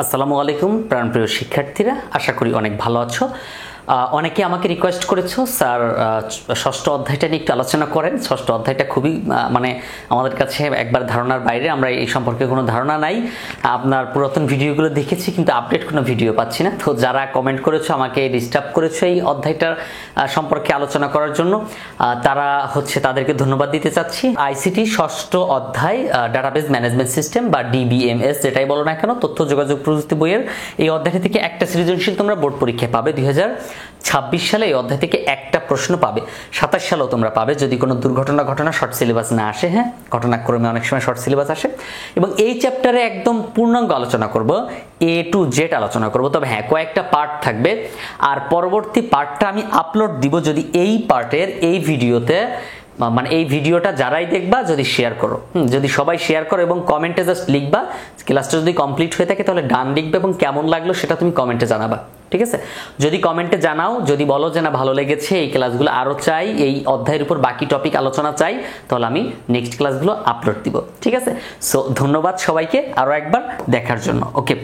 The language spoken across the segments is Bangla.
আসসালামু আলাইকুম প্রাণপ্রিয় শিক্ষার্থীরা, আশা করি অনেক ভালো আছো। অনেকে আমাকে রিকোয়েস্ট করেছো স্যার ষষ্ঠ অধ্যায়টা নিয়ে একটু আলোচনা করেন। ষষ্ঠ অধ্যায়টা খুবই মানে আমাদের কাছে একবার ধারণার বাইরে, আমরা এই সম্পর্কে কোনো ধারণা নাই। আপনার পুরাতন ভিডিওগুলো দেখেছি কিন্তু আপডেট কোনো ভিডিও পাচ্ছি না। তো যারা কমেন্ট করেছো, আমাকে ডিস্টার্ব করেছো এই অধ্যায়টার সম্পর্কে আলোচনা করার জন্য, তারা তাদেরকে ধন্যবাদ দিতে চাচ্ছি। আইসিটি ষষ্ঠ অধ্যায় ডাটাবেস ম্যানেজমেন্ট সিস্টেম বা ডিবিএমএস যেটাই বলো না কেন, তথ্য যোগাযোগ প্রযুক্তি বইয়ের এই অধ্যায় থেকে একটা সৃজনশীল তোমরা বোর্ড পরীক্ষায় পাবে। 2026 সালে এই অধ্যায় থেকে একটা প্রশ্ন পাবে। 27 সালেও তোমরা পাবে যদি কোনো দুর্ঘটনা শর্ট সিলেবাস না আসে। হ্যাঁ, ঘটনাক্রমে অনেক সময় শর্ট সিলেবাস আসে। এবং এই চ্যাপ্টারে একদম পূর্ণাঙ্গ আলোচনা করব, A to Z আলোচনা করব। তবে হ্যাঁ, কয়েকটা পার্ট থাকবে, আর পরবর্তী পার্টটা আমি আপলোড দিব যদি এই পার্টের এই ভিডিওতে, মানে এই ভিডিওটা যারাই দেখবা যদি শেয়ার করো, যদি সবাই শেয়ার করো এবং কমেন্টে জাস্ট লিখবা। ক্লাসটা যদি কমপ্লিট হয়ে থাকে তাহলে ডান লিখবে এবং কেমন লাগলো সেটা তুমি কমেন্টে জানাবা, ঠিক আছে? যদি কমেন্টে জানাও, যদি বলো যে না ভালো লেগেছে, এই ক্লাসগুলো আরো চাই, এই অধ্যায়ের উপর বাকি টপিক আলোচনা চাই, তাহলে আমি নেক্সট ক্লাসগুলো আপলোড দিব, ঠিক আছে? সো ধন্যবাদ সবাইকে আরো একবার দেখার জন্য। ওকে,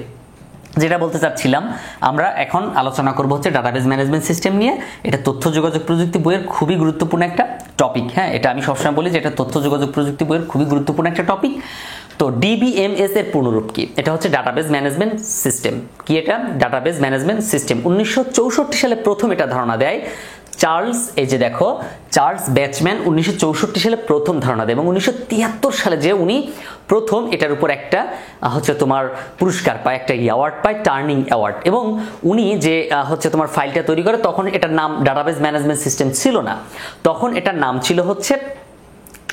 যেটা বলতে চাচ্ছিলাম, আমরা এখন আলোচনা করব ডাটাবেস ম্যানেজমেন্ট সিস্টেম নিয়ে। এটা তথ্য যোগাযোগ প্রযুক্তি বইয়ের খুবই গুরুত্বপূর্ণ একটা টপিক। হ্যাঁ, এটা আমি সবসময় বলি যে এটা তথ্য যোগাযোগ প্রযুক্তি বইয়ের খুবই গুরুত্বপূর্ণ একটা টপিক। তো ডিবিএমএস এর পূর্ণরূপ কি? এটা হচ্ছে ডাটাবেস ম্যানেজমেন্ট সিস্টেম। কি এটা? Database management system. 1964 সালে প্রথম এটা ধারণা দেয় চার্লস, এই যে দেখো, চার্লস ব্যাচম্যান 1964 সালে প্রথম ধারণা দেয় এবং 1973 সালে যে উনি প্রথম এটার উপর একটা তোমার পুরস্কার পায়, একটা অ্যাওয়ার্ড পায়, টার্নিং অ্যাওয়ার্ড। এবং উনি যে তোমার ফাইলটা তৈরি করে, তখন এটার নাম ডাটাবেস ম্যানেজমেন্ট সিস্টেম ছিল না, তখন এটার নাম ছিল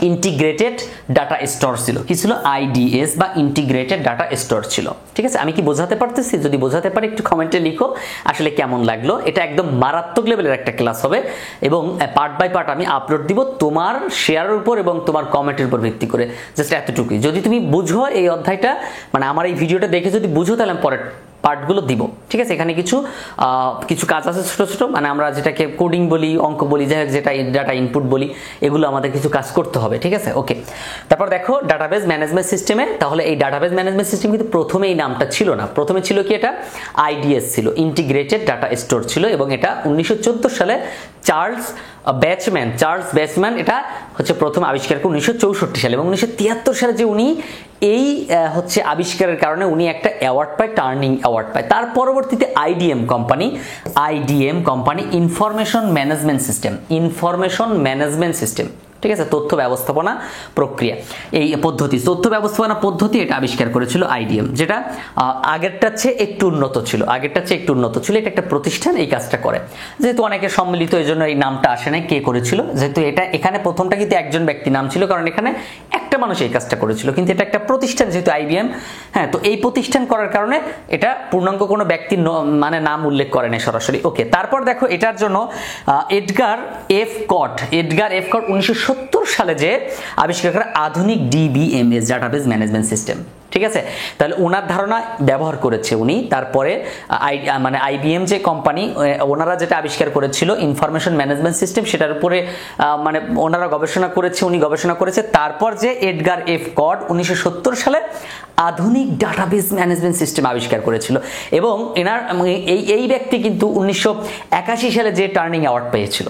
ইন্টিগ্রেটেড ডাটা স্টোর ছিল। কি ছিল? আইডিএস বা ইন্টিগ্রেটেড ডাটা স্টোর ছিল, ঠিক আছে? আমি কি বোঝাতে পারতেছি? যদি বোঝাতে পারি একটু কমেন্টে লিখো আসলে কেমন লাগলো। এটা একদম মারাত্মক লেভেলের একটা ক্লাস হবে এবং পার্ট বাই পার্ট আমি আপলোড দিব তোমার শেয়ারের উপর এবং তোমার কমেন্টের উপর ভিত্তি করে। জাস্ট এতটুকুই, যদি তুমি বুঝো এই অধ্যায়টা, মানে আমার এই ভিডিওটা দেখে যদি বুঝো, তাহলে আমি পরের পার্টগুলো দিব, ঠিক আছে? এখানে কিছু কাজ আছে ছোট ছোট, মানে আমরা যেটাকে কোডিং বলি, অঙ্ক বলি, যাই হোক, যেটা ডাটা ইনপুট বলি, এগুলো আমাদের কিছু কাজ করতে হবে, ঠিক আছে? ওকে, তারপর দেখো ডাটাবেস ম্যানেজমেন্ট সিস্টেমে, তাহলে এই ডাটাবেস ম্যানেজমেন্ট সিস্টেম কিন্তু প্রথমে এই নামটা ছিল না। প্রথমে ছিল কি? এটা আইডিএস ছিল, ইন্টিগ্রেটেড ডাটা স্টোর ছিল। এবং এটা 1914 সালে চার্লস ব্যাচম্যান এটা প্রথম আবিষ্কার করে 1964 সালে। এবং 1973 সালে যে উনি এই আবিষ্কারের কারণে উনি একটা অ্যাওয়ার্ড পায়, টার্নিং অ্যাওয়ার্ড পায়। তার পরবর্তীতে IDM company information management system, ঠিক আছে, তথ্য ব্যবস্থাপনা প্রক্রিয়া, এই পদ্ধতি, তথ্য ব্যবস্থাপনা পদ্ধতি এটা আবিষ্কার করেছিল আইডিএম, যেটা আগেরটা চেয়ে একটু উন্নত ছিল। এটা একটা প্রতিষ্ঠান এই কাজটা করে, যেহেতু অনেকে সম্মিলিত, এই জন্য এই নামটা আসে নাই কে করেছিল। যেহেতু এখানে প্রথমটা কিন্তু একজন ব্যক্তি নাম ছিল, কারণ এখানে একটা মানুষ এই কাজটা করেছিল, কিন্তু এটা একটা প্রতিষ্ঠান যেহেতু আইবিএম। হ্যাঁ, তো এই প্রতিষ্ঠান করার কারণে এটা পূর্ণাঙ্গ কোনো ব্যক্তির মানে নাম উল্লেখ করে না সরাসরি। ওকে, তারপর দেখো এটার জন্য এডগার এফ কট 1970 সালে যে আবিষ্কার করে আধুনিক ডিবিএমএস, ডাটাবেস ম্যানেজমেন্ট সিস্টেম, ঠিক আছে? তাহলে ওনার ধারণা ব্যবহার করেছে উনি। তারপরে মানে আইবিএম যে কোম্পানি, ওনারা যেটা আবিষ্কার করেছিল ইনফরমেশন ম্যানেজমেন্ট সিস্টেম, সেটার উপরে মানে ওনারা উনি গবেষণা করেছে। তারপর যে এডগার এফ কট 1970 সালে আধুনিক ডাটাবেস ম্যানেজমেন্ট সিস্টেম আবিষ্কার করেছিল। এবং এই ব্যক্তি কিন্তু 1981 সালে যে টার্নিং অ্যাওয়ার্ড পেয়েছিল,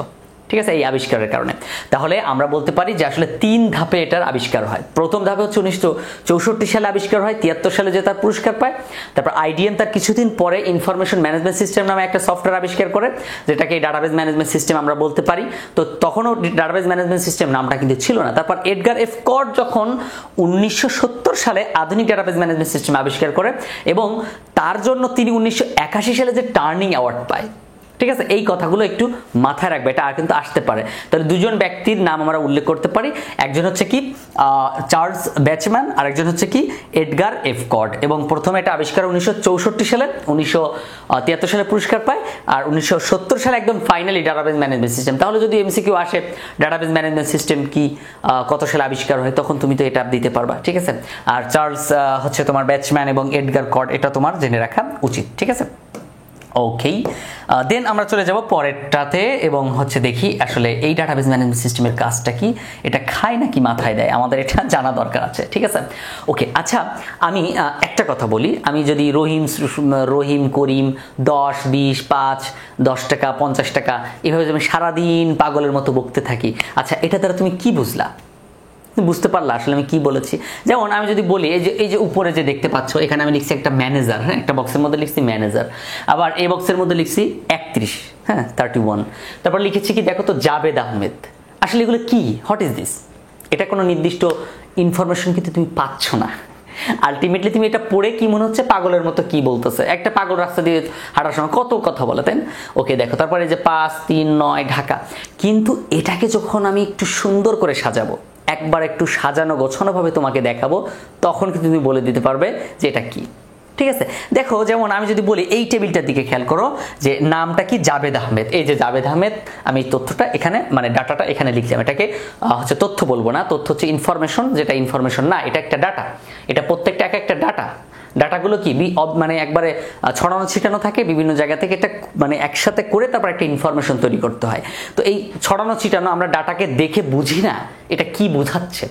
ঠিক আছে, এই আবিষ্কারের কারণে। তাহলে আমরা বলতে পারি যে আসলে 3 ধাপে এটার আবিষ্কার হয়। প্রথম ধাপে 1964 সালে আবিষ্কার হয়, 73 সালে যে তার পুরস্কার পায়। তারপর আইডিএম তার কিছুদিন পরে ইনফরমেশন ম্যানেজমেন্ট সিস্টেম নামে একটা সফটওয়্যার আবিষ্কার করে, যেটাকে ডাটাবেস ম্যানেজমেন্ট সিস্টেম আমরা বলতে পারি। তো তখনও ডাটাবেস ম্যানেজমেন্ট সিস্টেম নামটা কিন্তু ছিল না। তারপর এডগার এফ কট যখন 1970 সালে আধুনিক ডাটাবেস ম্যানেজমেন্ট সিস্টেম আবিষ্কার করে, এবং তার জন্য তিনি 1981 সালে যে টার্নিং অ্যাওয়ার্ড পায়, ঠিক আছে? এই কথাগুলো একটু মাথায় রাখবে, এটা আর কিন্তু আসতে পারে। তাহলে দুজন ব্যক্তির নাম আমরা উল্লেখ করতে পারি, একজন চার্লস ব্যাচম্যান, আর একজন এডগার এফ কট। এবং প্রথমে এটা আবিষ্কার 1964 সালে, 1973 সালে পুরস্কার পায়, আর 1970 সালে একদম ফাইনালি ডাটাবেস ম্যানেজমেন্ট সিস্টেম। তাহলে যদি এমসিকিউ আসে ডাটাবেস ম্যানেজমেন্ট সিস্টেম কি, কত সালে আবিষ্কার হয়, তখন তুমি তো এটা দিতে পারবা, ঠিক আছে? আর চার্লস তোমার ব্যাচম্যান এবং এডগার কট, এটা তোমার জেনে রাখা উচিত, ঠিক আছে? ওকেই, দেন আমরা চলে যাব পরেরটাতে এবং হচ্ছে দেখি আসলে এই ডাটাবেস ম্যানেজমেন্ট সিস্টেমের কাজটা কি, এটা খায় নাকি মাথায় দেয়, আমাদের এটা জানা দরকার আছে। ঠিক আছে, ওকে। আচ্ছা, আমি একটা কথা বলি, আমি যদি রহিম করিম 10 20 5 10 টাকা 50 টাকা এভাবে আমি সারাদিন পাগলের মতো বকতে থাকি, আচ্ছা এটা দ্বারা তুমি কি বুঝলা, বুঝতে পারলা আসলে আমি কি বলেছি? যেমন আমি যদি বলি এই যে উপরে যে দেখতে পাচ্ছ এখানে আমি লিখছি একটা ম্যানেজার, হ্যাঁ একটা বক্সের মধ্যে লিখছি ম্যানেজার, আবার এই বক্সের মধ্যে লিখছি 31, হ্যাঁ 31, তারপর লিখেছি কি দেখো তো জাবেদ আহমেদ, আসলে এগুলো কি, হোয়াট ইজ দিস? এটা কোনো নির্দিষ্ট ইনফরমেশন কিন্তু তুমি পাচ্ছ না। আলটিমেটলি তুমি এটা পড়ে কি মনে হচ্ছে, পাগলের মতো কি বলতেছে, একটা পাগল রাস্তা দিয়ে হাঁটার সময় কত কথা বলে, তাই না? ওকে দেখো, তারপরে যে 5 3 9 ঢাকা, কিন্তু এটাকে যখন আমি একটু সুন্দর করে সাজাবো, একবার একটু সাজানো গোছানোভাবে তোমাকে দেখাবো, তখন কিন্তু তুমি বলে দিতে পারবে যে এটা কি। ঠিক আছে, দেখো যেমন আমি যদি বলি এই টেবিলটার দিকে খেয়াল করো যে নামটা কি জাবেদ আহমেদ, এই যে জাবেদ আহমেদ, আমি তথ্যটা এখানে মানে ডাটাটা এখানে লিখলাম, এটাকে হচ্ছে তথ্য বলবো না, তথ্য হচ্ছে ইনফরমেশন, যেটা ইনফরমেশন না, এটা একটা ডাটা, এটা প্রত্যেকটা একটা ডাটা। ডাটাগুলো কি মানে একবারে ছড়ানো ছিটানো থাকে বিভিন্ন জায়গা থেকে, এটা মানে একসাথে করে তারপর একটা ইনফরমেশন তৈরি করতে হয়। তো এই ছড়ানো ছিটানো আমরা ডাটাকে দেখে বুঝি না এটা কি বোঝাচ্ছে,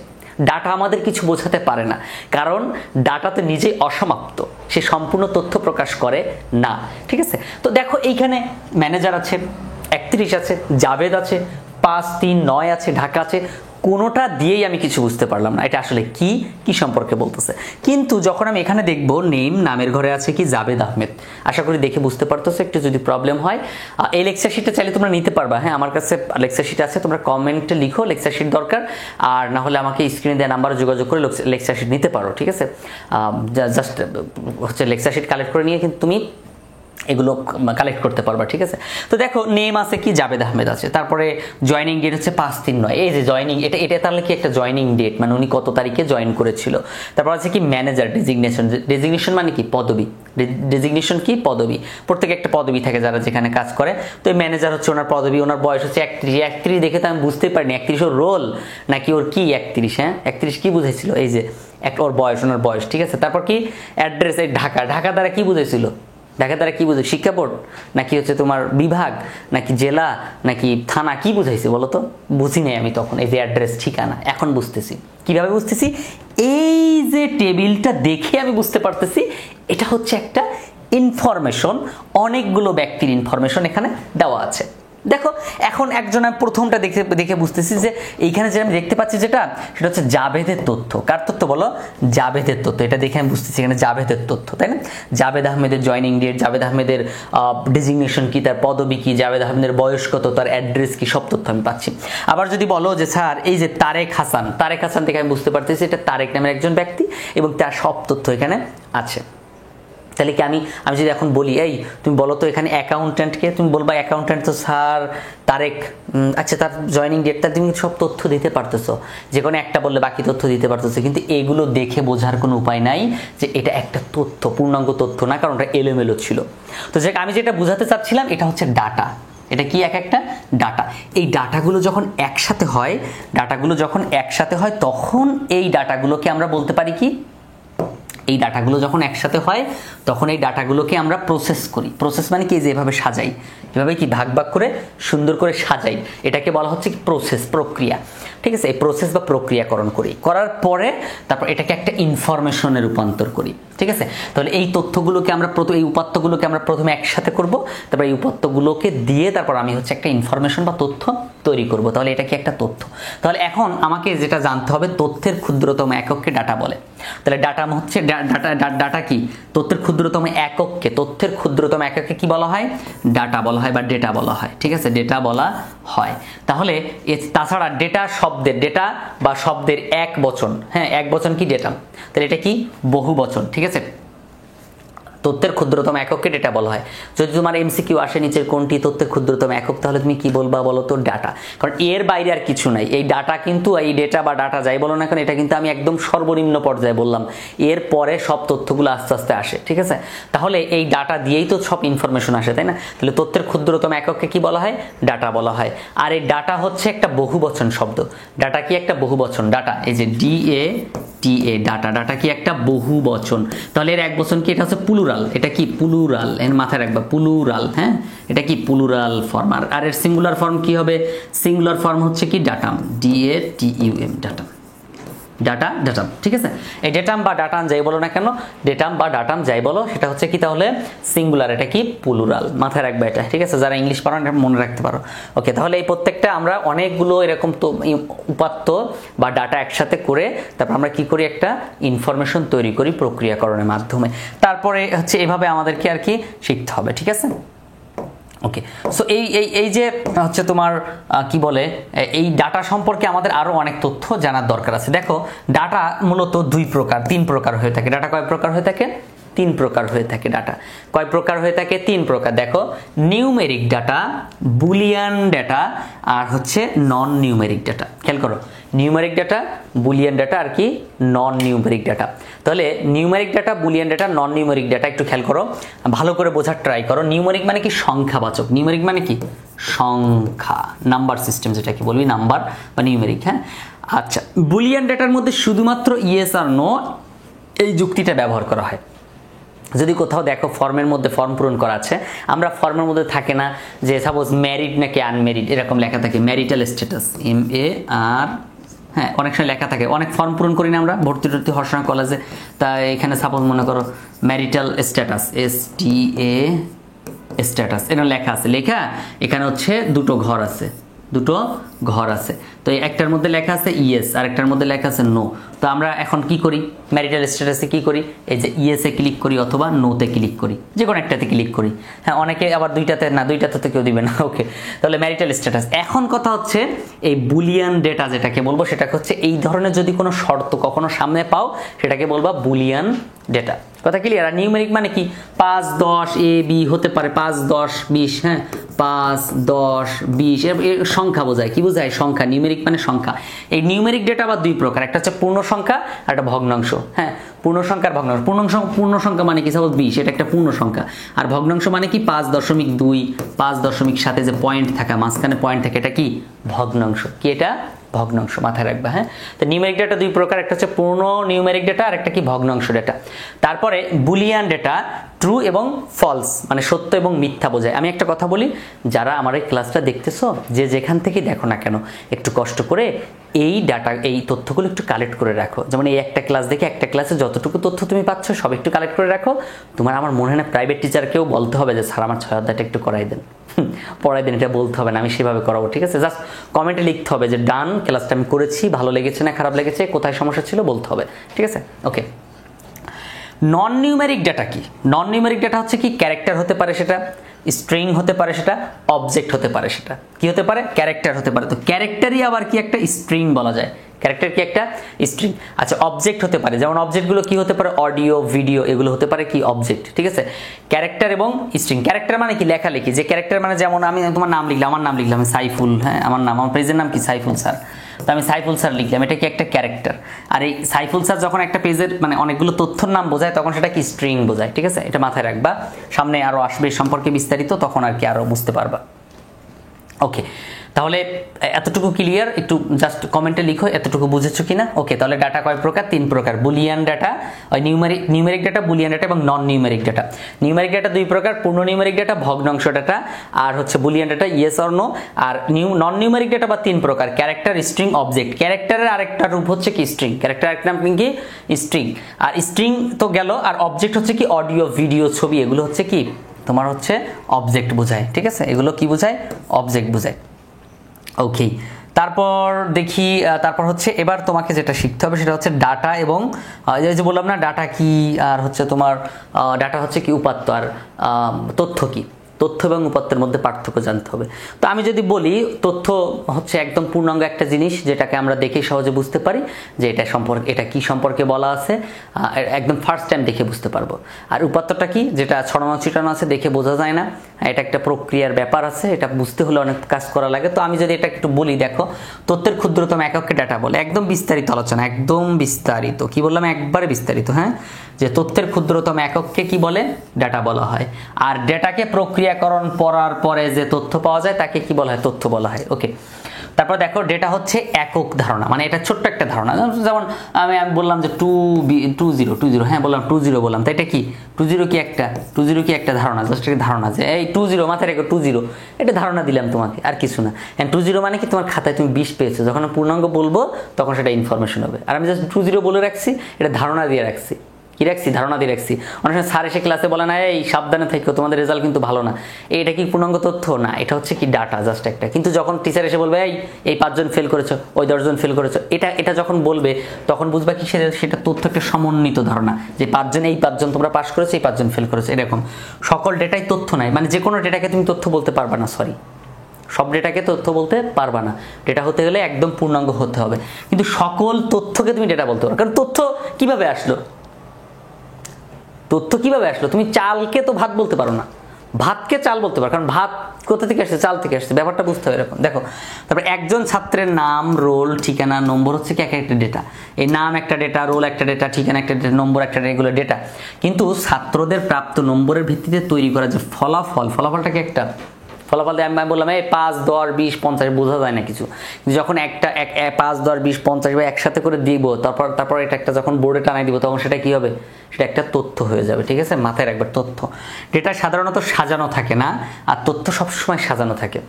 ডাটা আমাদের কিছু বোঝাতে পারে না, কারণ ডাটাতে নিজেই অসমাপ্ত, সে সম্পূর্ণ তথ্য প্রকাশ করে না। ঠিক আছে, তো দেখো এইখানে ম্যানেজার আছে, 31 আছে, জাবেদ আছে, 5 3 9 আছে, ঢাকা আছে, কোনোটা দিয়েই আমি কিছু বুঝতে পারলাম না এটা আসলে কি সম্পর্কে বলতেছে। কিন্তু যখন আমি এখানে দেখবো নামের ঘরে আছে কি জাবেদ আহমেদ, আশা করি দেখে বুঝতে পারতেছো। একটু যদি প্রবলেম হয় এই লেকচার শিটটা চাইলে তোমরা নিতে পারবা, হ্যাঁ আমার কাছে লেকচার শিট আছে, তোমরা কমেন্টে লিখো লেকচার শিট দরকার, আর না হলে আমাকে স্ক্রিনে দেওয়া নাম্বারে যোগাযোগ করে লেকচার শিট নিতে পারো। ঠিক আছে, জাস্ট হচ্ছে লেকচার শিট কালেক্ট করে নিয়ে কিন্তু তুমি এগুলো কালেক্ট করতে পারবা। ঠিক আছে, তো দেখো নেম আছে কি জাবেদ আহমেদ আছে, তারপরে জয়নিং ডেট হচ্ছে 5 3 9, এই যে জয়নিং, এটা তাহলে কি একটা জয়নিং ডেট, মানে উনি কত তারিখে জয়েন করেছিল। তারপর আছে কি ম্যানেজার ডেজিগনেশন মানে কি পদবি, ডেজিগনেশন কি পদবি, প্রত্যেকে একটা পদবি থাকে যারা যেখানে কাজ করে, তো এই ম্যানেজার হচ্ছে ওনার পদবি, ওনার বয়স হচ্ছে 31 দেখে তো আমি বুঝতেই পারিনি 31 ওর রোল নাকি ওর কি 31, হ্যাঁ 31 কি বুঝাইছিল, এই যে ওর বয়স, ওনার বয়স। ঠিক আছে, তারপর কি অ্যাড্রেস, এই ঢাকা দ্বারা কি বুঝাইছিল, ঢাকা দ্বারা কি বুঝে, শিক্ষা বোর্ড নাকি হচ্ছে তোমার বিভাগ নাকি জেলা নাকি থানা, কি বুঝাইছে বলো তো? বুঝি নাই আমি তখন, এই যে অ্যাড্রেস ঠিকানা, এখন বুঝতেছি। কিভাবে বুঝতেছি? এই যে টেবিলটা দেখে আমি বুঝতে পারতেছি এটা হচ্ছে একটা ইনফরমেশন, অনেকগুলো ব্যক্তির ইনফরমেশন এখানে দেওয়া আছে। দেখো এখন একজন প্রথমটা দেখে বুঝতেছি যে এইখানে যে আমি দেখতে পাচ্ছি যেটা, সেটা হচ্ছে জাবেদের তথ্য। কার তথ্য বলো? জাবেদের তথ্য। এটা দেখে আমি বুঝতেছি এখানে জাবেদের তথ্য, তাই না? জাবেদ আহমেদের জয়নিং ডেট, জাবেদ আহমেদের ডেজিগনেশন কি, তার পদবি কি, জাবেদ আহমেদের বয়স কত, তার অ্যাড্রেস কি, সব তথ্য আমি পাচ্ছি। আবার যদি বলো যে স্যার এই যে তারেক হাসান দেখে আমি বুঝতে পারতেছি এটা তারেক নামের একজন ব্যক্তি এবং তার সব তথ্য এখানে আছে। তাহলে কি আমি যদি এখন বলি এই তুমি বলো তো এখানে অ্যাকাউন্ট্যান্টকে, তুমি বলবা অ্যাকাউন্ট্যান্ট তো স্যার তারেক, আচ্ছা তার জয়নিং ডেটটা তুমি সব তথ্য দিতে পারতেছো, যে কোনো একটা বললে বাকি তথ্য দিতে পারতেছো, কিন্তু এগুলো দেখে বোঝার কোনো উপায় নাই যে এটা একটা তথ্য, পূর্ণাঙ্গ তথ্য না, কারণ ওটা এলোমেলো ছিল। তো যে আমি যেটা বোঝাতে চাচ্ছিলাম এটা হচ্ছে ডাটা, এটা কি একটা ডাটা। এই ডাটাগুলো যখন একসাথে হয় তখন এই ডাটাগুলোকে আমরা বলতে পারি কি, এই ডাটাগুলো যখন একসাথে হয় তখন এই ডাটাগুলোকে আমরা প্রসেস করি। প্রসেস মানে কি, যেভাবে সাজাই, এভাবে কি ভাগ করে সুন্দর করে সাজাই, এটাকে বলা হচ্ছে কি প্রসেস, প্রক্রিয়া। ঠিক আছে, এই প্রসেস বা প্রক্রিয়াকরণ করি, করার পরে তারপর এটাকে একটা ইনফরমেশনে রূপান্তর করি। ঠিক আছে, তাহলে এই তথ্যগুলোকে আমরা এই উপাত্তগুলোকে আমরা প্রথমে একসাথে করব, তারপর এই উপাত্তগুলোকে দিয়ে তারপর আমি হচ্ছে একটা ইনফরমেশন বা তথ্য তৈরি করব। তাহলে এটা কি একটা তথ্য। তাহলে এখন আমাকে যেটা জানতে হবে, তথ্যের ক্ষুদ্রতম একককে ডাটা বলে। তাহলে ডাটা হচ্ছে ডাটা কি, তথ্যের ক্ষুদ্রতম এককে কি বলা হয়? ডাটা বলা হয় বা ডেটা বলা হয়। ঠিক আছে, ডেটা বলা হয়। তাহলে তাছাড়া ডেটা বা শব্দের এক বচন, হ্যাঁ এক বচন কি ডেটা, তাহলে এটা কি বহু বচন। ঠিক আছে, তথ্যের ক্ষুদ্রতম এককে ডেটা বলা হয়। যদি তোমার এমসিকিউ আসে নিচের কোনটি তথ্যের ক্ষুদ্রতম একক, তাহলে তুমি কি বলবা বলো তো? ডাটা, কারণ এর বাইরে আর কিছু নাই। এই ডাটা কিন্তু, এই ডেটা বা ডাটা যাই বলো না কেন, এটা কিন্তু আমি একদম সর্বনিম্ন পর্যায়ে বললাম, এর পরে সব তথ্যগুলো আস্তে আস্তে আসে। ঠিক আছে, তাহলে এই ডাটা দিয়েই তো সব ইনফরমেশন আসে, তাই না? তাহলে তথ্যের ক্ষুদ্রতম এককে কি বলা হয়? ডাটা বলা হয়। আর এই ডাটা হচ্ছে একটা বহুবচন শব্দ। ডাটা কি একটা বহুবচন? ডাটা, এই যে TA ডাটা, ডাটা কি একটা বহু বচন, তাহলে এর এক বচন কি, এটা হচ্ছে প্লুরাল, এটা কি প্লুরাল, এর মাথায় রাখবা প্লুরাল, হ্যাঁ এটা কি প্লুরাল ফর্ম। আর এর সিঙ্গুলার ফর্ম কি হবে, সিঙ্গুলার ফর্ম হচ্ছে কি datum, DATUM datum, data datum, ঠিক আছে। এই ডেটাম বা ডাটাম যাই বলো না কেন, ডেটাম বা ডাটাম যাই বলো সেটা হচ্ছে কি তাহলে সিঙ্গুলার, এটা কি প্লুরাল, মাথায় রাখবে এটা, ঠিক আছে। যারা ইংলিশ পারো এটা মনে রাখতে পারো। ওকে, তাহলে এই প্রত্যেকটা আমরা অনেকগুলো এরকম তো উপাত্ত বা ডাটা একসাথে করে তারপর আমরা কি করি, একটা ইনফরমেশন তৈরি করি প্রক্রিয়াকরণের মাধ্যমে। তারপরে হচ্ছে এভাবে আমাদেরকে আর কি শিখতে হবে, ঠিক আছে। ওকে, সো এই যে হচ্ছে তোমার কি বলে, এই ডাটা সম্পর্কে আমাদের আরো অনেক তথ্য জানার দরকার আছে। দেখো ডাটা মূলত তিন প্রকার হয়ে থাকে। ডাটা কয় প্রকার হয়ে থাকে, 3 প্রকার হয়ে থাকে। ডাটা কয় প্রকার হয়ে থাকে, 3 প্রকার। দেখো নিউমেরিক ডাটা, বুলিয়ান ডাটা আর হচ্ছে নন নিউমেরিক ডাটা। খেয়াল করো, নিউমেরিক ডাটা, বুলিয়ান ডাটা আর কি নন নিউমেরিক ডাটা। তাহলে নিউমেরিক ডাটা, বুলিয়ান ডাটা, নন নিউমেরিক ডাটা একটু খেয়াল করো, ভালো করে বোঝার ট্রাই করো। নিউমেরিক মানে কি সংখ্যাবাচক, নিউমেরিক মানে কি সংখ্যা, নাম্বার সিস্টেম যেটাকে বলবি নাম্বার বা নিউমেরিক, হ্যাঁ। আচ্ছা, বুলিয়ান ডাটার মধ্যে শুধুমাত্র ইয়েস আর নো এই যুক্তিটা ব্যবহার করা হয়। যদি কোথাও দেখো ফর্মের মধ্যে ফর্ম পূরণ করা আছে, আমরা ফর্মের মধ্যে থাকে না যে সাপোজ ম্যারিড নাকি আনম্যারিড এরকম লেখা থাকে, ম্যারিটাল স্ট্যাটাস MAR, হ্যাঁ অনেক সময় লেখা থাকে, অনেক ফর্ম পূরণ করি না আমরা ভর্তি হওয়ার সময় কলেজে, তাই এখানে সাপোজ মনে করো ম্যারিটাল স্ট্যাটাস STA স্ট্যাটাস এটা লেখা আছে, লেখা এখানে হচ্ছে দুটো ঘর আছে, তো এই একটার মধ্যে লেখা আছে ইয়েস আর একটার মধ্যে লেখা আছে নো। তো আমরা এখন কি করি, ম্যারিটাল স্ট্যাটাসে কি করি, এই যে ইয়েসে ক্লিক করি অথবা নোতে ক্লিক করি, যে কোনো একটাতে ক্লিক করি। হ্যাঁ অনেকে আবার দুইটাতে না, দুইটাতে তো কেউ দিবে না। ওকে, তাহলে ম্যারিটাল স্ট্যাটাস। এখন কথা হচ্ছে এই বুলিয়ান ডেটা যেটাকে বলবো সেটাকে হচ্ছে এই ধরনের যদি কোনো শর্ত কখনো সামনে পাও সেটাকে বলবা বুলিয়ান ডেটা। কথা ক্লিয়ার? আর নিউমেরিক মানে কি 5 10 AB হতে পারে, 5 10 20, হ্যাঁ 5 10 20 এর সংখ্যা বোঝায়, কি বোঝায় সংখ্যা। নিউমেরিক মানে সংখ্যা। এই নিউমেরিক ডেটা আবার 2 প্রকার, একটা হচ্ছে পূর্ণ সংখ্যা আর একটা ভগ্নাংশ। হ্যাঁ পূর্ণ সংখ্যা আর ভগ্নাংশ। পূর্ণ সংখ্যা মানে কি সাপোজ 20, এটা একটা পূর্ণ সংখ্যা। আর ভগ্নাংশ মানে কি 5.2 5.7 যে পয়েন্ট থাকে, মাঝখানে পয়েন্ট থাকে, এটা কি ভগ্নাংশ। কি এটা ভগ্নাংশ, মাথায় রাখবা। হ্যাঁ, তো নিউমেরিক ডেটা 2 প্রকার, একটা হচ্ছে পূর্ণ নিউমেরিক ডেটা আর একটা কি ভগ্নাংশ ডেটা। তারপরে বুলিয়ান ডেটা ট্রু এবং ফলস মানে সত্য এবং মিথ্যা বোঝায়। আমি একটা কথা বলি, যারা আমার এই ক্লাসটা দেখতেছো, যে যেখান থেকে দেখো না কেন, একটু কষ্ট করে এই ডাটা এই তথ্যগুলো একটু কালেক্ট করে রাখো। যেমন এই একটা ক্লাস দেখে একটা ক্লাসে যতটুকু তথ্য তুমি পাচ্ছ সব একটু কালেক্ট করে রাখো। তোমার আমার মনে হয় না প্রাইভেট টিচারকেও বলতে হবে যে স্যার আমার 6 অধ্যায়টা একটু করাই দেন, পড়াই দেন, এটা বলতে হবে না, আমি সেভাবে করাবো। ঠিক আছে, জাস্ট কমেন্টে লিখতে হবে যে ডান, ক্লাসটা আমি করেছি, ভালো লেগেছে না খারাপ লেগেছে, কোথায় সমস্যা ছিল বলতে হবে। ঠিক আছে, ওকে। নন নিউমেরিক ডাটা কি? নন নিউমেরিক ডাটা হচ্ছে কি ক্যারেক্টার হতে পারে, সেটা স্ট্রিং হতে পারে, সেটা অবজেক্ট হতে পারে, সেটা কি হতে পারে ক্যারেক্টার হতে পারে। তো ক্যারেক্টারই আবার কি একটা স্ট্রিং বলা যায়, ক্যারেক্টার কি একটা স্ট্রিং। আচ্ছা অবজেক্ট হতে পারে, যেমন অবজেক্টগুলো কি হতে পারে, অডিও ভিডিও এগুলো হতে পারে কি অবজেক্ট। ঠিক আছে, ক্যারেক্টার এবং স্ট্রিং। ক্যারেক্টার মানে কি লেখালেখি, যে ক্যারেক্টার মানে যেমন আমি তোমার নাম লিখলাম, আমার নাম লিখলাম সাইফুল, হ্যাঁ আমার নাম, আমার পেজের নাম কি সাইফুল স্যার, তো আমি সাইফুল স্যার লিখলাম, এটা কি একটা ক্যারেক্টার। আর এই সাইফুল স্যার যখন একটা পেজের মানে অনেকগুলো তথ্যর নাম বোঝায় তখন সেটা কি স্ট্রিং বোঝায়। ঠিক আছে, এটা মাথায় রাখবা, সামনে আরো আসবে সম্পর্কে বিস্তারিত, তখন আর কি আরো বুঝতে পারবা। ওকে, তাহলে এতটুকু ক্লিয়ার? একটু জাস্ট কমেন্টে লিখো এতটুকু বুঝেছো কিনা। ওকে, তাহলে ডাটা কয় প্রকার? 3 প্রকার, Boolean data, numeric data, Boolean data এবং non numeric data. Numeric data 2 প্রকার, পূর্ণ নিউমেরিক ডাটা, ভগ্নাংশ ডাটা, আর হচ্ছে Boolean data yes or no. আর নন নিউমেরিক ডাটা বা 3 প্রকার, ক্যারেক্টার, স্ট্রিং, অবজেক্ট। ক্যারেক্টারের আরেকটা রূপ হচ্ছে কি স্ট্রিং, ক্যারেক্টার আরেকটা নাম কি স্ট্রিং। আর স্ট্রিং তো গেল, আর অবজেক্ট হচ্ছে কি অডিও ভিডিও ছবি, এগুলো হচ্ছে কি তোমার হচ্ছে অবজেক্ট বোঝায়। ঠিক আছে, এগুলো কি বোঝায়? অবজেক্ট বোঝায়। ওকে, তারপর দেখি, তারপর হচ্ছে এবার তোমাকে যেটা শিখতে হবে সেটা হচ্ছে ডাটা এবং এই যে বললাম না ডাটা কি, আর হচ্ছে তোমার ডাটা হচ্ছে কি উপাত্ত, আর তথ্য কি, তথ্য এবং উপাত্তের মধ্যে পার্থক্য জানতে হবে। তো আমি যদি বলি তথ্য হচ্ছে একদম পূর্ণাঙ্গ একটা জিনিস যেটাকে আমরা দেখে সহজে বুঝতে পারি যে এটা সম্পর্কে, এটা কি সম্পর্কে বলা আছে, একদম ফার্স্ট টাইম দেখে বুঝতে পারবো। আর উপাত্তটা কি, যেটা ছড়ানো ছিটানো আছে দেখে বোঝা যায় না, এটা একটা প্রক্রিয়ার ব্যাপার আছে, এটা বুঝতে হলে অনেক কাজ করা লাগে। তো আমি যদি এটা একটু বলি, দেখো তথ্যের ক্ষুদ্রতম এককে ডাটা বলে, একদম বিস্তারিত আলোচনা, একদম বিস্তারিত, কি বললাম একবারে বিস্তারিত, হ্যাঁ, যে তথ্যের ক্ষুদ্রতম এককে কি বলে, ডাটা বলা হয়। আর ডেটাকে প্রক্রিয়াকরণ করার পরে যে তথ্য পাওয়া যায় তাকে কি বলা হয়, তথ্য বলা হয়। ওকে, তারপর দেখো ডেটা হচ্ছে একক ধারণা, মানে এটা ছোট্ট একটা ধারণা। যেমন আমি বললাম যে 20 হ্যাঁ বললাম 20 বললাম, তো এটা কি 20 কি একটা ধারণা, জাস্ট একটা ধারণা যে এই 20 মাথায় রেখো 20, এটা ধারণা দিলাম তোমাকে, আর কিছু না। 20 মানে কি তোমার খাতায় তুমি 20 পেয়েছো, যখন আমি পূর্ণাঙ্গ বলবো তখন সেটা ইনফরমেশন হবে। আর আমি জাস্ট 20 বলে রাখছি, এটা ধারণা দিয়ে রাখছি। কি রাখছি? ধারণা দিয়ে রাখছি। অনেক সময় স্যার এসে ক্লাসে বলে না এই সাবধানে থেকো, তোমাদের রেজাল্ট কিন্তু ভালো না, এটা কি পূর্ণাঙ্গ তথ্য না, এটা হচ্ছে কি ডাটা, জাস্ট একটা। কিন্তু যখন টিচার এসে বলবে এই 5 জন ফেল করেছো, ওই 10 জন ফেল করেছো, এটা যখন বলবে তখন বুঝবা কি সেটা তথ্য একটা সমন্বিত ধারণা, যে 5 জন তোমরা পাস করেছো, এই 5 জন ফেল করেছো, এরকম। সকল ডেটাই তথ্য নাই, মানে যে কোনো ডেটাকে তুমি তথ্য বলতে পারবা না, সরি, সব ডেটাকে তথ্য বলতে পারবা না। ডেটা হতে গেলে একদম পূর্ণাঙ্গ হতে হবে। কিন্তু সকল তথ্যকে তুমি ডেটা বলতে পারো, কারণ তথ্য কিভাবে আসলো, তুমি চালকে তো ভাত বলতে পারো না, ভাতকে চাল বলতে পারো, কারণ ভাত কোথা থেকে আসছে, চাল থেকে আসছে, ব্যাপারটা বুঝতে হবে এরকম। দেখো তারপর একজন ছাত্রের নাম, রোল, ঠিকানা, নম্বর হচ্ছে কি একটা ডেটা। এই নাম একটা ডেটা, রোল একটা ডেটা, ঠিকানা একটা ডেটা, নম্বর একটা ডেটা, এগুলো ডেটা। কিন্তু ছাত্রদের প্রাপ্ত নম্বরের ভিত্তিতে তৈরি করা যে ফলাফলটা কি একটা ফলাফল দিয়ে আমি বললাম এই 5, 10, 20, 50 বোঝা যায় না কিছু, যখন 5, 10, 20, 50 বা একসাথে করে দিব, তারপর এটা একটা যখন বোর্ডে টানাই দিব, তখন সেটা কি হবে, সেটা একটা তথ্য হয়ে যাবে। ঠিক আছে, মাথায় রাখবে তথ্য। ডেটা সাধারণত সাজানো থাকে না, আর তথ্য সবসময় সাজানো থাকে।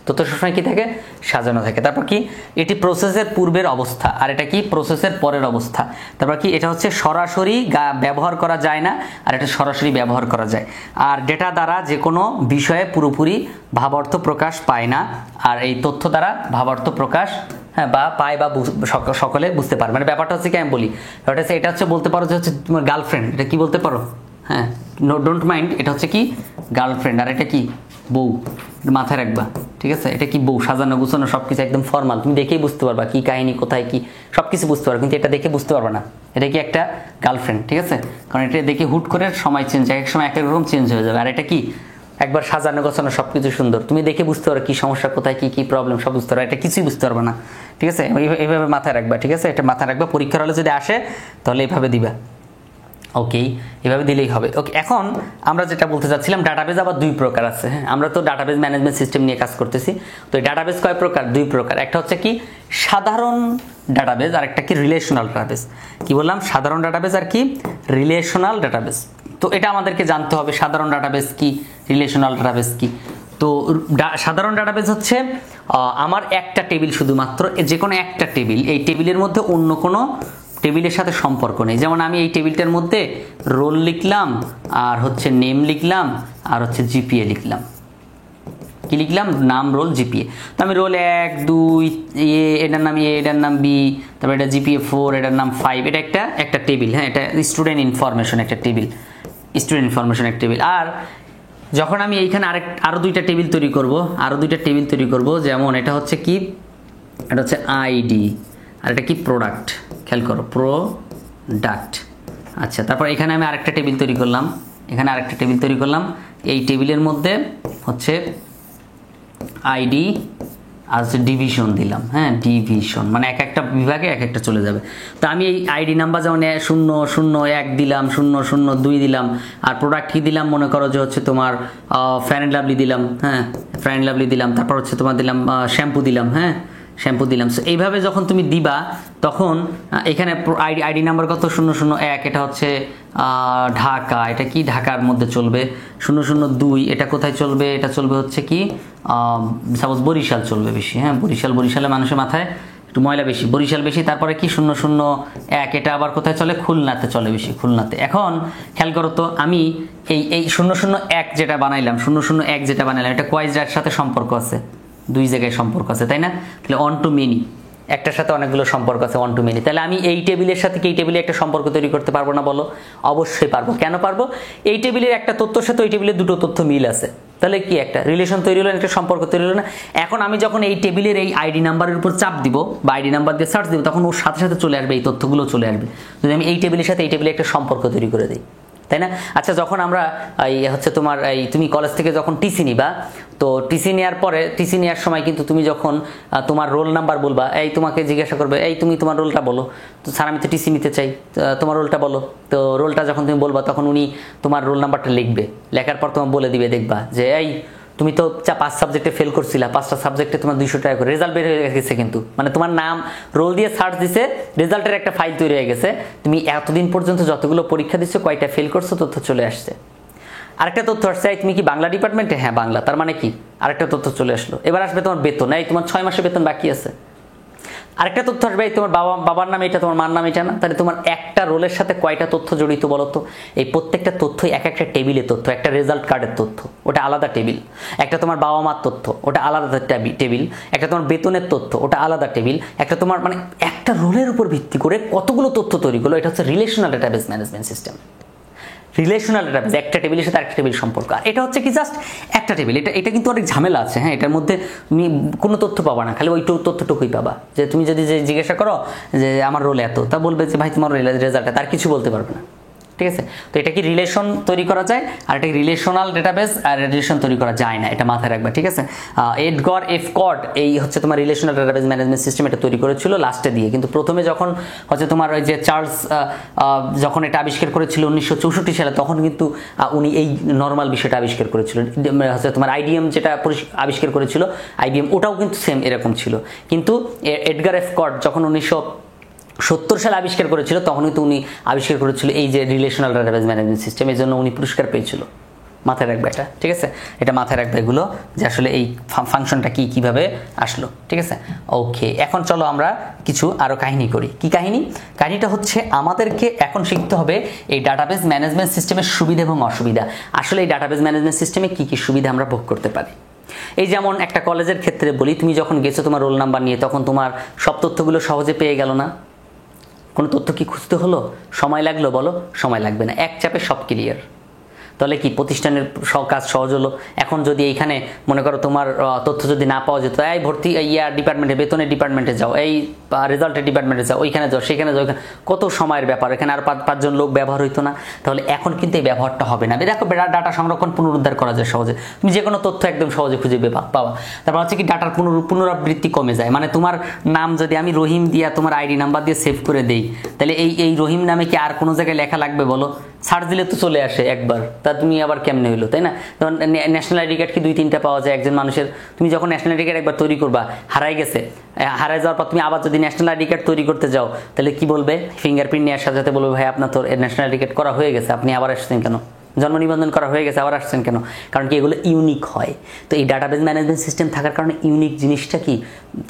তথ্য সবসময় কি থাকে, সাজানো থাকে। তারপর কি, এটি প্রসেসের পূর্বের অবস্থা, আর এটা কি প্রসেসের পরের অবস্থা। তারপর কি, এটা হচ্ছে সরাসরি ব্যবহার করা যায় না, আর এটা সরাসরি ব্যবহার করা যায়। আর ডেটা দ্বারা যে কোনো বিষয়ে পুরোপুরি ভাবার্থ প্রকাশ পায় না, আর এই তথ্য দ্বারা ভাবার্থ প্রকাশ বা পায় বা সকলে বুঝতে পারে। মানে ব্যাপারটা হচ্ছে কি আমি বলি, এটা হচ্ছে বলতে পারো যে হচ্ছে তোমার গার্লফ্রেন্ড, এটা কি বলতে পারো, হ্যাঁ ডোন্ট মাইন্ড, এটা হচ্ছে কি গার্লফ্রেন্ড, আর এটা কি বউ, মাথায় রাখবা। ঠিক আছে, এটা কি বউ, সাজানো গুছানো সবকিছু একদম ফর্মাল, তুমি দেখেই বুঝতে পারবা কি কাহিনী, কোথায় কি সবকিছু বুঝতে পারবে, কিন্তু এটা দেখে বুঝতে পারবে না এটা কি একটা গার্লফ্রেন্ড। ঠিক আছে, কারণ এটা দেখে হুট করে সময় চেঞ্জ, এক সময় এক রকম চেঞ্জ হয়ে যাবে। আর এটা কি একবার সাজানো গোছানো সবকিছু সুন্দর, তুমি দেখে বুঝতে পারো কি সমস্যা, কোথায় কি প্রবলেম সব বুঝতে পারো, এটা কিছুই বুঝতে পারবে না। ঠিক আছে, এইভাবে মাথায় রাখবা। ঠিক আছে, এটা মাথায় রাখবা, পরীক্ষার হলে যদি আসে তাহলে এইভাবে দিবা। ওকে, এভাবে দিলেই হবে। ওকে, এখন আমরা যেটা বলতে চাচ্ছিলাম, ডাটাবেজ আবার 2 প্রকার আছে। হ্যাঁ, আমরা তো ডাটাবেজ ম্যানেজমেন্ট সিস্টেম নিয়ে কাজ করতেছি, তো এই ডাটাবেজ কয় প্রকার, 2 প্রকার। একটা হচ্ছে কি সাধারণ ডাটাবেজ, আর একটা কি রিলেশনাল ডাটাবেজ। কি বললাম, সাধারণ ডাটাবেজ আর কি রিলেশনাল ডাটাবেজ। তো এটা আমাদেরকে জানতে হবে সাধারণ ডাটাবেজ কি, রিলেশনাল ডাটাবেজ কি। তো সাধারণ ডাটাবেজ হচ্ছে আমার একটা টেবিল, শুধুমাত্র যে কোনো একটা টেবিল, এই টেবিলের মধ্যে অন্য কোনো টেবিলের সাথে সম্পর্ক নেই। যেমন আমি এই টেবিলটার মধ্যে রোল লিখলাম, আর হচ্ছে নেম লিখলাম, আর হচ্ছে জিপিএ লিখলাম। কি লিখলাম, নাম, রোল, জিপিএ। তো আমি রোল 1, 2, এটার নাম এটার নাম বি, তারপর এটা জিপিএ 4, এটার নাম 5, এটা একটা টেবিল। হ্যাঁ, এটা স্টুডেন্ট ইনফরমেশন একটা টেবিল, স্টুডেন্ট ইনফরমেশন একটা টেবিল। আর যখন আমি এইখানে আরো 2টা টেবিল তৈরি করব, যেমন এটা হচ্ছে কি, এটা হচ্ছে আইডি, আর এটা কি প্রোডাক্ট, খেয়াল করো প্রোডাক্ট। আচ্ছা, তারপর এখানে আমি আরেকটা টেবিল তৈরি করলাম, এই টেবিলের মধ্যে হচ্ছে আইডি আর হচ্ছে ডিভিশন দিলাম। হ্যাঁ, ডিভিশন মানে একটা বিভাগে একটা চলে যাবে। তো আমি এই আইডি নাম্বার যেমন 001 দিলাম, 002 দিলাম, আর প্রোডাক্ট কি দিলাম, মনে করো যে হচ্ছে তোমার ফ্যান অ্যান্ড লাভলি দিলাম। হ্যাঁ, ফ্যান অ্যান্ড লাভলি দিলাম, তারপর হচ্ছে তোমার দিলাম শ্যাম্পু দিলাম। হ্যাঁ, শ্যাম্পু দিলাম। সো এইভাবে যখন তুমি দিবা, তখন এখানে আইডি নাম্বার কত, 001, এটা হচ্ছে ঢাকা, এটা কি ঢাকার মধ্যে চলবে। 002 এটা কোথায় চলবে, এটা চলবে হচ্ছে কি সাপোজ বরিশাল চলবে বেশি। হ্যাঁ, বরিশালে মানুষের মাথায় একটু ময়লা বেশি, বরিশাল বেশি। তারপরে কি 001 এটা আবার কোথায় চলে, খুলনাতে চলে বেশি, খুলনাতে। এখন খেয়াল করো তো, আমি এই 001 যেটা বানাইলাম, এটা কয় জায়গার সাথে সম্পর্ক আছে, 2 জায়গায় সম্পর্ক আছে, তাই না? তাহলে অন টু মেনি, একটার সাথে অনেকগুলো সম্পর্ক আছে, অন টু মেনি। তাহলে আমি এই টেবিলের সাথে কি এই টেবিলে একটা সম্পর্ক তৈরি করতে পারবো না, বলো? অবশ্যই পারবো। কেন পারবো? এই টেবিলের একটা তথ্যের সাথে ওই টেবিলের 2টো তথ্য মিল আছে, তাহলে কি একটা রিলেশন তৈরি হলো, একটা সম্পর্ক তৈরি হলো না? এখন আমি যখন এই টেবিলের এই আইডি নাম্বারের উপর চাপ দিব বা আইডি নাম্বার দিয়ে সার্চ দিব, তখন ওর সাথে সাথে চলে আসবে, এই তথ্যগুলো চলে আসবে, যদি আমি এই টেবিলের সাথে এই টেবিলে একটা সম্পর্ক তৈরি করে দিই, তাই না? আচ্ছা, যখন আমরা হচ্ছে তোমার তুমি কলেজ থেকে যখন টিসি নিবা, তো টিসি নেওয়ার সময় কিন্তু তুমি যখন তোমার রোল নাম্বার বলবা, তোমাকে জিজ্ঞাসা করবে, তুমি তোমার রোলটা বলো। তো স্যার আমি তো টিসি নিতে চাই, তোমার রোলটা বলো। তো রোলটা যখন তুমি বলবা, তখন উনি তোমার রোল নাম্বারটা লিখবে, লেখার পর তোমার বলে দিবে, দেখবা যে তুমি তো 5 সাবজেক্টে ফেল করছিলা, 5টা সাবজেক্টে তোমার 200 টাকা করে রেজাল্ট বের হয়ে গেছে, কিন্তু মানে তোমার নাম রোল দিয়ে সার্চ দিছে, রেজাল্টের একটা ফাইল তৈরি হয়ে গেছে, তুমি এতদিন পর্যন্ত যতগুলো পরীক্ষা দিচ্ছ কয়টা ফেল করছো তথ্য চলে আসছে। আরেকটা তথ্য আসছে, তুমি কি বাংলা ডিপার্টমেন্টে? হ্যাঁ বাংলা, তার মানে কি আরেকটা তথ্য চলে আসলো। এবার আসবে তোমার বেতন, এই তোমার 6 মাসের বেতন বাকি আছে, আরেকটা তথ্য আসবে, তোমার বাবার নাম এটা, তোমার মার নাম এটা না, তাহলে তোমার একটা রোলের সাথে কয়টা তথ্য জড়িত বলো তো? এই প্রত্যেকটা তথ্যই এক একটা টেবিলের তথ্য, একটা রেজাল্ট কার্ডের তথ্য ওটা আলাদা টেবিল, একটা তোমার বাবা মার তথ্য ওটা আলাদা টেবিল, একটা তোমার বেতনের তথ্য ওটা আলাদা টেবিল, একটা তোমার মানে একটা রোলের উপর ভিত্তি করে কতগুলো তথ্য তৈরি করলো, এটা হচ্ছে relational database management system. Relational database, একটা টেবিলের সাথে আরেকটা টেবিল সম্পর্ক, আর এটা হচ্ছে কি জাস্ট একটা টেবিল। এটা কিন্তু অনেক ঝামেলা আছে, হ্যাঁ এটার মধ্যে তুমি কোনো তথ্য পাবা না, খালি ওই তথ্যটুকুই পাবা। যে তুমি যদি জিজ্ঞাসা করো যে আমার রোল এত, তা বলবে যে ভাই তোমার রেজাল্টটা, তার কিছু বলতে পারবে না, ঠিক আছে? তো এটা কি রিলেশন তৈরি করা যায়, আর এটা রিলেশনাল ডেটাবেস আর রিলেশন তৈরি করা যায় না, এটা মাথায় রাখবা, ঠিক আছে? এডগার এফ কড এই হচ্ছে তোমার রিলেশনাল ডেটাবেস ম্যানেজমেন্ট সিস্টেম, এটা তৈরি করেছিল লাস্টে দিয়ে, কিন্তু প্রথমে যখন হচ্ছে তোমার ওই যে চার্লস যখন এটা আবিষ্কার করেছিল 1964 সালে, তখন কিন্তু উনি এই নর্মাল বিষয়টা আবিষ্কার করেছিল, হচ্ছে তোমার আইডিএম যেটা আবিষ্কার করেছিল আইবিএম, ওটাও কিন্তু সেম এরকম ছিল। কিন্তু এডগার এফ কড যখন 1970 সালে আবিষ্কার করেছিল, তখন কিন্তু উনি আবিষ্কার করেছিল এই যে রিলেশনাল ডেটাবেস ম্যানেজমেন্ট সিস্টেম, এই জন্য উনি পুরস্কার পেয়েছিল। মাথায় রাখবে এটা, ঠিক আছে? এটা মাথায় রাখবে এগুলো, যে আসলে এই ফাংশনটা কিভাবে আসলো, ঠিক আছে? ওকে, এখন চলো আমরা কিছু আরো কাহিনী করি। কি কাহিনী? কাহিনীটা হচ্ছে আমাদেরকে এখন শিখতে হবে এই ডাটাবেস ম্যানেজমেন্ট সিস্টেমের সুবিধা এবং অসুবিধা। আসলে এই ডাটাবেস ম্যানেজমেন্ট সিস্টেমে কি সুবিধা আমরা ভোগ করতে পারি। এই যেমন একটা কলেজের ক্ষেত্রে বলি, তুমি যখন গেছো তোমার রোল নাম্বার নিয়ে, তখন তোমার সব তথ্যগুলো সহজে পেয়ে গেল না? কোনো তথ্য কি খুঁজতে হলো? সময় লাগলো? বলো, সময় লাগবে না, এক চাপে সব ক্লিয়ার। তাহলে কি প্রতিষ্ঠানের কাজ সহজ হলো। এখন যদি এইখানে মনে করো তোমার তথ্য যদি না পাওয়া যেত, এই ভর্তি ডিপার্টমেন্টে, বেতনের ডিপার্টমেন্টে যাও, এই রেজাল্টের ডিপার্টমেন্টে যাও, ওইখানে যাও, সেখানে যাও, কত সময়ের ব্যাপার, এখানে আর 5জন লোক ব্যবহার হইতো না। তাহলে এখন কিন্তু এই ব্যবহারটা হবে না। দেখো ডাটা সংরক্ষণ পুনরুদ্ধার করা যায় সহজে, তুমি যে কোনো তথ্য একদম সহজে খুঁজে পাওয়া। তারপর হচ্ছে কি ডাটার পুনরাবৃত্তি কমে যায়, মানে তোমার নাম যদি আমি রহিম দিয়া তোমার আইডি নাম্বার দিয়ে সেভ করে দেই, তাহলে এই রহিম নামে কি আর কোনো জায়গায় লেখা লাগবে বলো? সার্চ দিলে তো চলে আসে একবার, তা তুমি আবার কেমনে হইলো, তাই না? যেমন ন্যাশনাল আইডি কার্ড কি 2-3টা পাওয়া যায় একজন মানুষের? তুমি যখন ন্যাশনাল আইডি কার্ড একবার তৈরি করবা, হারাই গেছে, হারাই যাওয়ার পর তুমি আবার যদি ন্যাশনাল আইডি কার্ড তৈরি করতে যাও, তাহলে কি বলবে? ফিঙ্গারপ্রিন্ট নিয়ে আসার সাথে বলবে ভাই আপনার তো ন্যাশনাল আইডি কার্ড করা হয়ে গেছে, আপনি আবার আসছেন কেন? জন্ম নিবন্ধন করা হয়ে গেছে, আবার আসছেন কেন? কারণ কি এগুলো ইউনিক হয়। তো এই ডাটাবেস ম্যানেজমেন্ট সিস্টেম থাকার কারণে ইউনিক জিনিসটা কি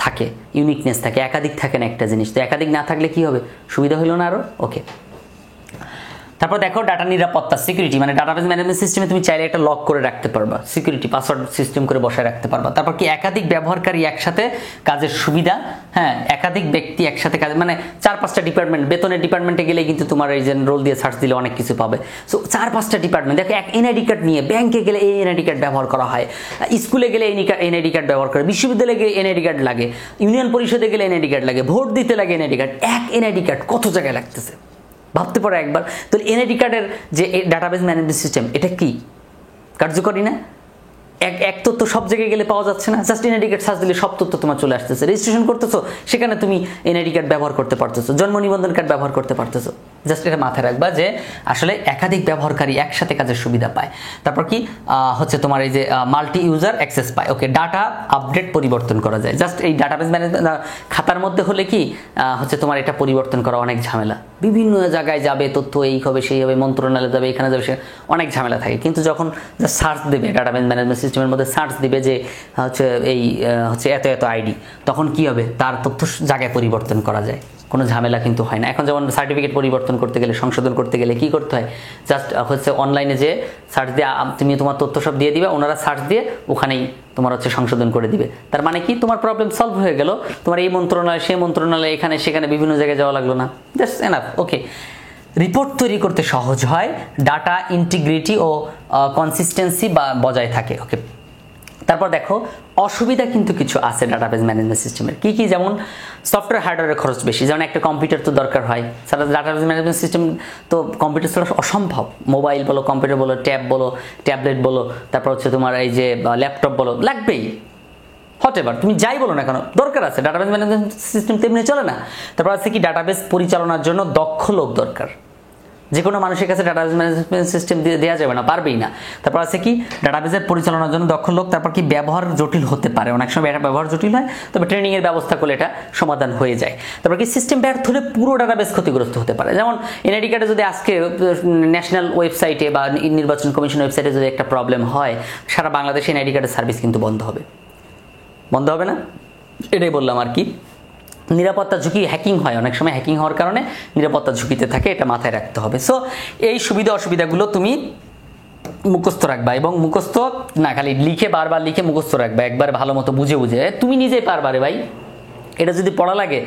থাকে, ইউনিকনেস থাকে, একাধিক থাকে না একটা জিনিস। তো একাধিক না থাকলে কি হবে? সুবিধা হইল না আরো? ওকে, তারপর দেখো ডাটা নিরাপত্তা, সিকিউরিটি, মানে ডাটাবেস ম্যানেজমেন্ট সিস্টেমে তুমি চাইলে একটা লক করে রাখতে পারবা, সিকিউরিটি পাসওয়ার্ড সিস্টেম করে বসায় রাখতে পারবা। তারপর কি একাধিক ব্যবহারকারী একসাথে কাজের সুবিধা, হ্যাঁ একাধিক ব্যক্তি একসাথে কাজ, মানে 4-5টা ডিপার্টমেন্ট, বেতনের ডিপার্টমেন্টে গেলে কিন্তু তোমার এই যে রোল দিয়ে সার্চ দিলে অনেক কিছু পাবে। সো 4-5টা ডিপার্টমেন্ট, দেখো এক এনআইডি কার্ড নিয়ে ব্যাংকে গেলে এই এনআইডি কার্ড ব্যবহার করা হয়, স্কুলে গেলে এনআইডি কার্ড ব্যবহার করে, বিশ্ববিদ্যালয়ে গেলে এনআইডি কার্ড লাগে, ইউনিয়ন পরিষদে গেলে এনআইডি কার্ড লাগে, ভোট দিতে লাগে এনআইডি কার্ড। এক এনআইডি কার্ড কত জায়গায় লাগতেছে ভাবতে পারো একবার। তো এনআইডি কার্ডের যে ডাটাবেস ম্যানেজমেন্ট সিস্টেম, এটা কি কার্যকরী না? এক তথ্য সব জায়গায় গেলে পাওয়া যাচ্ছে না, জাস্ট এনআইডি কার্ড সার্চ দিলে সব তথ্য তোমার চলে আসতেছে। রেজিস্ট্রেশন করতেছো, সেখানে তুমি এনআইডি কার্ড ব্যবহার করতে পারতেছো, জন্ম নিবন্ধন কার্ড ব্যবহার করতে পারতেছো। জাস্ট এটা মাথায় রাখবা যে আসলে একাধিক ব্যবহারকারী একসাথে কাজের সুবিধা পায়। তারপর কি হচ্ছে তোমার এই যে মাল্টি ইউজার অ্যাক্সেস পায়। ওকে, ডাটা আপডেট পরিবর্তন করা যায়। জাস্ট এই ডাটাবেস ম্যানেজমেন্ট খাতার মধ্যে হলে কি হচ্ছে তোমার এটা পরিবর্তন করা অনেক ঝামেলা, বিভিন্ন জায়গায় যাবে তথ্য, এই হবে সেই হবে, মন্ত্রণালয়ে যাবে, এখানে যাবে, সে অনেক ঝামেলা থাকে। কিন্তু যখন সার্চ দেবে ডাটাবেস ম্যানেজমেন্ট সিস্টেমের মধ্যে সার্চ দিবে যে হচ্ছে এই হচ্ছে এত আইডি, তখন কি হবে? তার তথ্য জায়গায় পরিবর্তন করা যায়, কোনো ঝামেলা কিন্তু হয় না। এখন যেমন সার্টিফিকেট পরিবর্তন করতে গেলে, সংশোধন করতে গেলে কি করতে হয়? জাস্ট হচ্ছে অনলাইনে যে সার্চ দিয়ে তুমি তোমার তথ্য সব দিয়ে দিবে, ওনারা সার্চ দিয়ে ওখানেই তোমার হচ্ছে সংশোধন করে দিবে। তার মানে কি তোমার প্রবলেম সলভ হয়ে গেল, তোমার এই মন্ত্রণালয় সেই মন্ত্রণালয়, এখানে সেখানে বিভিন্ন জায়গায় যাওয়া লাগলো না, জাস্ট এনাফ। ওকে, রিপোর্ট তৈরি করতে সহজ হয়, ডাটা ইন্টিগ্রিটি ও কনসিস্টেন্সি বজায় থাকে। ওকে, তারপর দেখো অসুবিধা কিন্তু কিছু আছে ডাটাবেস ম্যানেজমেন্ট সিস্টেমের। কি যেমন সফটওয়্যার হার্ডওয়্যারের খরচ বেশি, যেমন একটা কম্পিউটার তো দরকার হয়। সারা ডাটাবেস ম্যানেজমেন্ট সিস্টেম তো কম্পিউটার ছাড়া অসম্ভব। মোবাইল বলো, কম্পিউটার বলো, ট্যাব বলো, ট্যাবলেট বলো, তারপর হচ্ছে তোমার এই যে ল্যাপটপ বলো, লাগবেই। হটেভার তুমি যাই বলো না কেন, দরকার আছে। ডাটাবেস ম্যানেজমেন্ট সিস্টেম তেমনি চলে না। তারপর আছে কি ডাটাবেস পরিচালনার জন্য দক্ষ লোক দরকার। যে কোনো মানুষের কাছে ডাটাবেজ ম্যানেজমেন্ট সিস্টেম দেওয়া যাবে না, পারবেই না। তারপর আছে কি ডাটাবেজের পরিচালনার জন্য দক্ষ লোক, তারপর কি ব্যবহার জটিল হতে পারে, অনেক সময় এটা ব্যবহার জটিল হয়, তবে ট্রেনিং এর ব্যবস্থা করলে এটা সমাধান হয়ে যায়। তারপর কি সিস্টেম ব্যর্থ হলে পুরো ডাটাবেজ ক্ষতিগ্রস্ত হতে পারে। যেমন এনআইডি কার্ডে যদি আজকে ন্যাশনাল ওয়েবসাইটে বা নির্বাচন কমিশন ওয়েবসাইটে যদি একটা প্রবলেম হয়, সারা বাংলাদেশে এনআইডি কার্ডের সার্ভিস কিন্তু বন্ধ হবে, বন্ধ হবে না? এটাই বললাম আর কি। নিরাপত্তা ঝুঁকি, হ্যাকিং হয়, অনেক সময় হ্যাকিং হওয়ার কারণে নিরাপত্তা ঝুঁকিতে থাকে, এটা মাথায় রাখতে হবে। সো এই সুবিধা অসুবিধাগুলো তুমি মুখস্থ রাখবা, এবং মুখস্থ না খালি লিখে বারবার লিখে মুখস্থ রাখবা, একবার ভালো মতো বুঝে বুঝে। তুমি নিজেই পারবা রে ভাই, এটা যদি পড়া লাগে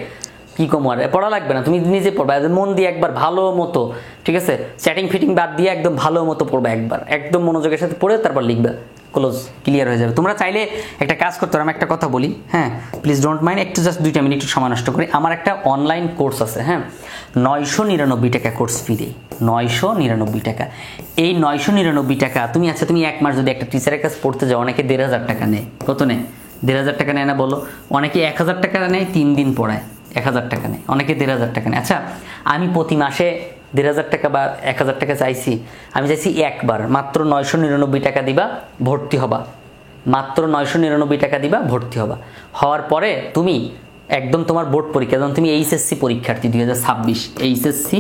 কি কম আর পড়া লাগবে না, তুমি নিজে পড়বা মন দিয়ে একবার ভালো মতো, ঠিক আছে? চ্যাটিং ফিটিং বাদ দিয়ে একদম ভালো মতো পড়বা, একবার একদম মনোযোগের সাথে পড়ে তারপর লিখবা, ক্লোজ, ক্লিয়ার হয়ে যাবে। তোমরা চাইলে একটা কাজ করতে পারো, আমি একটা কথা বলি, হ্যাঁ প্লিজ ডোন্ট মাইন্ড, একটু জাস্ট 2 মিনিট একটু সময় নষ্ট করি। আমার একটা অনলাইন কোর্স আছে, হ্যাঁ 999 টাকা কোর্স ফি দেই, 999 টাকা। এই 999 টাকা তুমি, আচ্ছা তুমি 1 মাস যদি একটা টিচারের কাছে পড়তে যাও, অনেকে 1500 টাকা নেয়, কত নেয়? 1500 টাকা নেয় না বলো? অনেকে 1000 টাকা নেয়, 3 দিন পড়ায় 1000 টাকা নেয়, অনেকে 1500 টাকা নেয়। আচ্ছা আমি প্রতি মাসে 1500 টাকা বা 1000 টাকা চাইছি, আমি চাইছি একবার মাত্র 999 টাকা দিবা, ভর্তি হবা, মাত্র 999 টাকা দিবা, ভর্তি হবা। হওয়ার পরে তুমি একদম তোমার বোর্ড পরীক্ষা, যখন তুমি এইচএসসি পরীক্ষার্থী 2026, এইচএসসি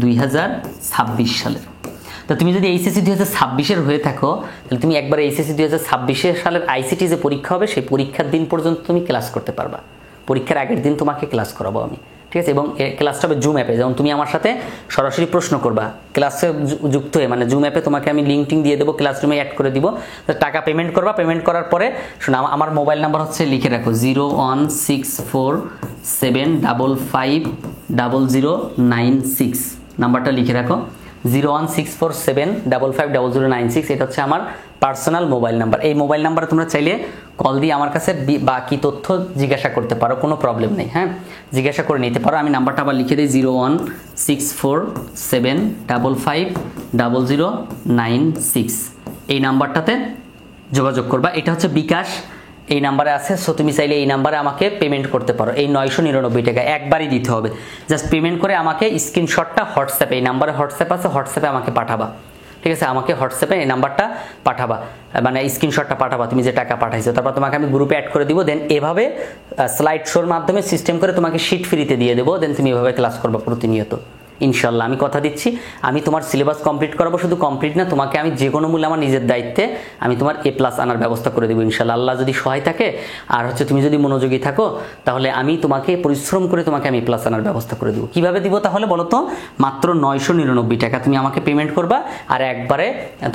2026 সালের, তো তুমি যদি এইচএসসি 2026-এর হয়ে থাকো, তাহলে তুমি একবার এইচএসসি 2026 সালের আইসিটি যে পরীক্ষা হবে, সেই পরীক্ষার দিন পর্যন্ত তুমি ক্লাস করতে পারবা। পরীক্ষার আগের দিন তোমাকে ক্লাস করাবো আমি, ঠিক আছে? এবং ক্লাসটা হবে জুম অ্যাপে, যেমন তুমি আমার সাথে সরাসরি প্রশ্ন করবা, ক্লাসে যুক্ত হয়ে, মানে জুম অ্যাপে তোমাকে আমি লিঙ্কটিং দিয়ে দেবো, ক্লাসরুমে অ্যাড করে দিব, টাকা পেমেন্ট করবা। পেমেন্ট করার পরে শোনো, আমার মোবাইল নাম্বার হচ্ছে, লিখে রাখো 01647550096, নাম্বারটা লিখে রাখো 01647550096। এটা হচ্ছে আমার পার্সোনাল মোবাইল নাম্বার। এই মোবাইল নাম্বারে তোমরা চাইলে কল দিয়ে আমার কাছে বাকি তথ্য জিজ্ঞাসা করতে পারো, কোনো প্রবলেম নেই, হ্যাঁ জিজ্ঞাসা করে নিতে পারো। আমি নাম্বারটা আবার লিখে দিই 01647550096, এই নাম্বারটাতে যোগাযোগ করবা। এটা হচ্ছে বিকাশ, এই নাম্বারে আছে। সো তুমি চাইলে এই নাম্বারে আমাকে পেমেন্ট করতে পারো। এই 999 টাকা একবারই দিতে হবে, জাস্ট পেমেন্ট করে আমাকে স্ক্রিনশটটা হোয়াটসঅ্যাপে, এই নাম্বারে হোয়াটসঅ্যাপ আছে, হোয়াটসঅ্যাপে আমাকে পাঠাবা, ঠিক আছে? আমাকে হোয়াটসঅ্যাপে এই নাম্বারটা পাঠাবা, মানে স্ক্রিনশটটা পাঠাবা তুমি যে টাকা পাঠাইছো, তারপর তোমাকে আমি গ্রুপে অ্যাড করে দিব। দেন এভাবে স্লাইড শোর মাধ্যমে সিস্টেম করে তোমাকে শিট ফ্রিতে দিয়ে দেবো। দেন তুমি এভাবে ক্লাস করবা প্রতিনিয়ত, ইনশাল্লাহ। আমি কথা দিচ্ছি, আমি তোমার সিলেবাস কমপ্লিট করাবো, শুধু কমপ্লিট না, তোমাকে আমি যে কোনো মূল্যে আমার নিজের দায়িত্বে আমি তোমার A+ আনার ব্যবস্থা করে দেবো ইনশাল্লাহ, আল্লাহ যদি সহায় থাকে। আর হচ্ছে তুমি যদি মনোযোগী থাকো, তাহলে আমি তোমাকে পরিশ্রম করে তোমাকে আমি A+ আনার ব্যবস্থা করে দেবো। কিভাবে দিব তাহলে বলো তো? মাত্র 999 টাকা তুমি আমাকে পেমেন্ট করবা, আর একবারে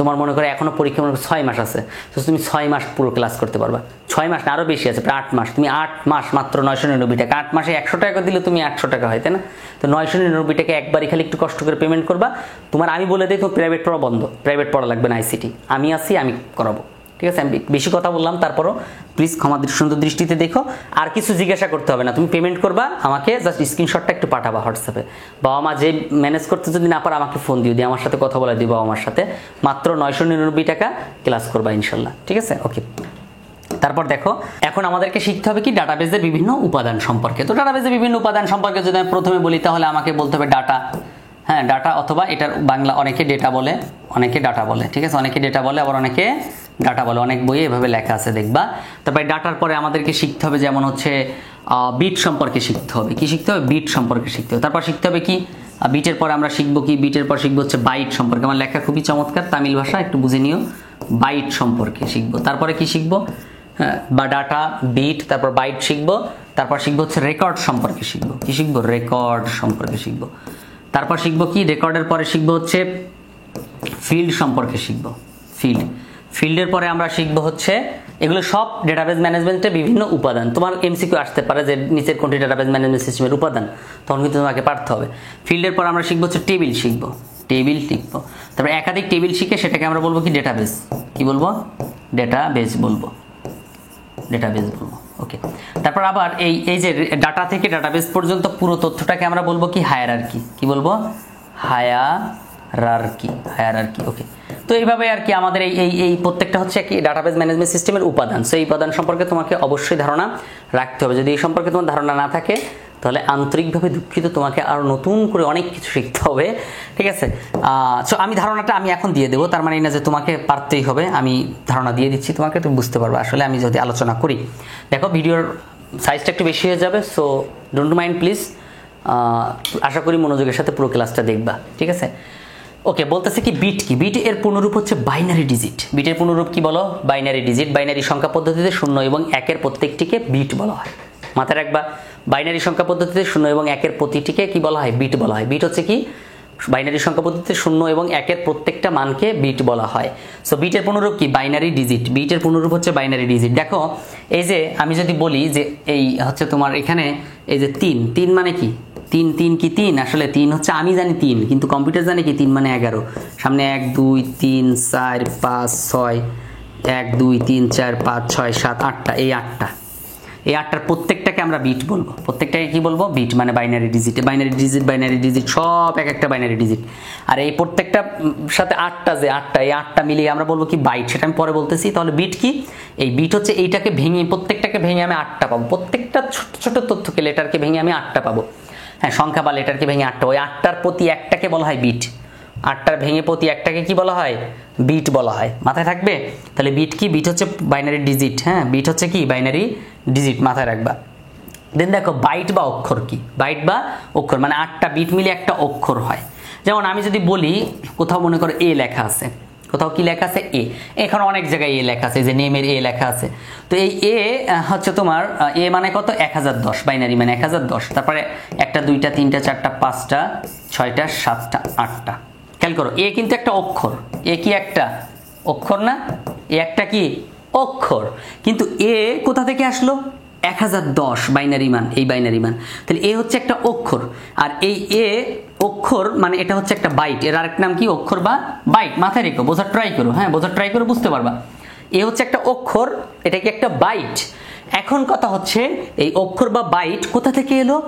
তোমার মনে করে এখনো পরীক্ষা 6 মাস আছে, তো তুমি 6 মাস পুরো ক্লাস করতে পারবা। 6 মাস না, আরও বেশি আছে, প্রায় 8 মাস। তুমি 8 মাস মাত্র 999 টাকা, 8 মাসে 100 টাকা দিলে তুমি 800 টাকা হয়, তাই না? তো 999 টাকা একবারই খালি একটু কষ্ট করে পেমেন্ট করবা। তোমার আমি বলে দিই, তোমার প্রাইভেট পড়া বন্ধ, প্রাইভেট পড়া লাগবে না, আইসিটি আমি আছি, আমি করাবো, ঠিক আছে? আমি বেশি কথা বললাম, তারপরও প্লিজ ক্ষমা সুন্দর দৃষ্টিতে দেখো। আর কিছু জিজ্ঞাসা করতে হবে না, তুমি পেমেন্ট করবা, আমাকে জাস্ট স্ক্রিনশটটা একটু পাঠাবা হোয়াটসঅ্যাপে। বাবা মা যে ম্যানেজ করতে যদি না পারে, আমাকে ফোন দিয়ে আমার সাথে কথা বলে দিই, বাবা মার সাথে। মাত্র 999 টাকা ক্লাস করবা ইনশাল্লাহ, ঠিক আছে? ওকে, তারপর দেখো, এখন আমাদেরকে শিখতে হবে কি ডাটাবেজের বিভিন্ন উপাদান সম্পর্কে। তো ডাটাবেজের বিভিন্ন উপাদান সম্পর্কে যদি আমি প্রথমে বলি, তাহলে আমাকে বলতে হবে ডাটা, হ্যাঁ ডাটা, অথবা এটার বাংলা অনেকে ডেটা বলে, অনেকে ডাটা বলে, ঠিক আছে? অনেকে ডেটা বলে, আবার অনেকে ডাটা বলে, অনেক বইয়ে এভাবে লেখা আছে দেখবা। তারপরে ডাটার পরে আমাদেরকে শিখতে হবে, যেমন হচ্ছে বিট সম্পর্কে শিখতে হবে। কি শিখতে হবে? বিট সম্পর্কে শিখতে হবে। তারপর শিখতে হবে কি, বিটের পরে আমরা শিখবো কি, বিটের পর শিখবো হচ্ছে বাইট সম্পর্কে। আমার লেখা খুবই চমৎকার, তামিল ভাষা, একটু বুঝে নিও। বাইট সম্পর্কে শিখবো। তারপরে কি শিখবো? বা ডাটা, বিট, তারপর বাইট শিখবো। তারপর শিখবো হচ্ছে রেকর্ড সম্পর্কে শিখবো। কি শিখবো? রেকর্ড সম্পর্কে শিখবো। তারপর শিখবো কি, রেকর্ডের পরে শিখবো হচ্ছে ফিল্ড সম্পর্কে শিখবো, ফিল্ড। ফিল্ডের পরে আমরা শিখবো হচ্ছে, এগুলো সব ডেটাবেজ ম্যানেজমেন্টের বিভিন্ন উপাদান। তোমার এমসিকিউ আসতে পারে যে নিচের কোনটি ডেটাবেজ ম্যানেজমেন্ট সিস্টেমের উপাদান, তখন কিন্তু তোমাকে পারতে হবে। ফিল্ডের পর আমরা শিখবো হচ্ছে টেবিল শিখবো, টেবিল শিখবো। তারপর একাধিক টেবিল শিখে সেটাকে আমরা বলবো কি, ডেটাবেজ। কি বলবো? ডেটাবেজ বলবো, ডেটাবেজ বলবো। ওকে, তারপর আবার এই যে ডাটা থেকে ডাটাবেজ পর্যন্ত পুরো তথ্যটাকে আমরা বলবো কি, হায়ারার্কি। কি বলবো? Hierarchy, hierarchy. ওকে, তো এইভাবে আর কি আমাদের এই প্রত্যেকটা হচ্ছে কি ডাটাবেজ ম্যানেজমেন্ট সিস্টেমের উপাদান। সো এই উপাদান সম্পর্কে তোমাকে অবশ্যই ধারণা রাখতে হবে। যদি এই সম্পর্কে তোমার ধারণা না থাকে, তাহলে আন্তরিকভাবে দুঃখিত, তোমাকে আরও নতুন করে অনেক কিছু শিখতে হবে, ঠিক আছে? সো আমি ধারণাটা আমি এখন দিয়ে দেবো, তার মানে না যে তোমাকে পারতেই হবে, আমি ধারণা দিয়ে দিচ্ছি তোমাকে, তুমি বুঝতে পারবে আসলে আমি যদি আলোচনা করি। দেখো ভিডিওর সাইজটা একটু বেশি হয়ে যাবে, সো ডোন্ট মাইন্ড প্লিজ। আশা করি মনোযোগের সাথে পুরো ক্লাসটা দেখবা, ঠিক আছে? ওকে, বলতেছে কি বিট কি? বিট এর পূর্ণরূপ হচ্ছে বাইনারি ডিজিট। বিটের পূর্ণরূপ কি বলো? Binary digit. বাইনারি সংখ্যা পদ্ধতিতে 0 এবং 1-এর প্রত্যেকটিকে বিট বলা হয়। মাথায় রাখবা, বাইনারি সংখ্যা পদ্ধতিতে 0 এবং 1-এর প্রতিটিকে কি বলা হয়? বিট বলা হয়। বিট হচ্ছে কি? বাইনারি সংখ্যা পদ্ধতিতে 0 এবং 1-এর প্রত্যেকটা মানকে বিট বলা হয়। সো বিটের পূর্ণরূপ কি? Binary digit. বিটের পূর্ণরূপ হচ্ছে বাইনারি ডিজিট। দেখো এই যে আমি যদি বলি যে এই হচ্ছে তোমার এখানে এই যে 3 মানে কি? 3 কি 3? আসলে 3 হচ্ছে, আমি জানি 3, কিন্তু কম্পিউটার জানে কি 3 মানে 11। সামনে 1 2 3 4 5 6, 1 2 3 4 5 6 7 8টা, এই 8টার প্রত্যেকটাকে আমরা বিট বলবো। প্রত্যেকটাকে কি বলবো? বিট, মানে বাইনারি ডিজিট। বাইনারি ডিজিট সব একটা বাইনারি ডিজিট। আর এই প্রত্যেকটা সাথে 8টা, যে 8টা, এই 8টা মিলিয়ে আমরা বলবো কি? বাইট। সেটা আমি পরে বলতেছি। তাহলে বিট কি? এই বিট হচ্ছে এইটাকে ভেঙে, প্রত্যেকটাকে ভেঙে আমি 8টা পাবো। প্রত্যেকটা ছোট ছোট তথ্যকে, লেটারকে ভেঙে আমি 8টা পাবো। হ্যাঁ, সংখ্যা বা লেটারকে ভেঙে 8টা, ওই 8টার প্রতি একটাকে বলা হয় বিট। 8টার ভেঙে প্রতি একটাকে কি বলা হয়? বিট বলা হয়। মাথায় থাকবে? তাহলে বিট কি? বিট হচ্ছে বাইনারি ডিজিট। হ্যাঁ, বিট হচ্ছে কি? বাইনারি ডিজিট, মাথায় রাখবা। দেন দেখো বাইট বা অক্ষর কি? বাইট বা অক্ষর মানে 8টা বিট মিলে একটা অক্ষর হয়। যেমন আমি যদি বলি কোথাও মনে করো এ লেখা আছে, কোথাও কি লেখা আছে? এ। এখানে অনেক জায়গায় এ লেখা আছে, যে নেমের এ লেখা আছে। তো এই এ হচ্ছে তোমার এ মানে কত? 1010, বাইনারি মানে 1010। তারপরে 1টা 2টা 3টা 4টা 5টা 6টা 7টা 8টা। খেয়াল করো, এ কিন্তু একটা অক্ষর। এ কি একটা অক্ষর না? এ একটা কি অক্ষর, কিন্তু এ কোথা থেকে আসলো? 1010 বাইনারি মান, এই বাইনারি মান। তাহলে এ হচ্ছে একটা অক্ষর, আর এই এ অক্ষর মানে এটা হচ্ছে একটা বাইট। এর আরেক নাম কি? অক্ষর বা বাইট। মাথায় রেখো, বোঝার ট্রাই করো। হ্যাঁ, বোঝার ট্রাই করো, বুঝতে পারবা। এ হচ্ছে একটা অক্ষর, এটা কি একটা বাইট। এখন কথা হচ্ছে এই অক্ষর বা বাইট কোথা থেকে এলো?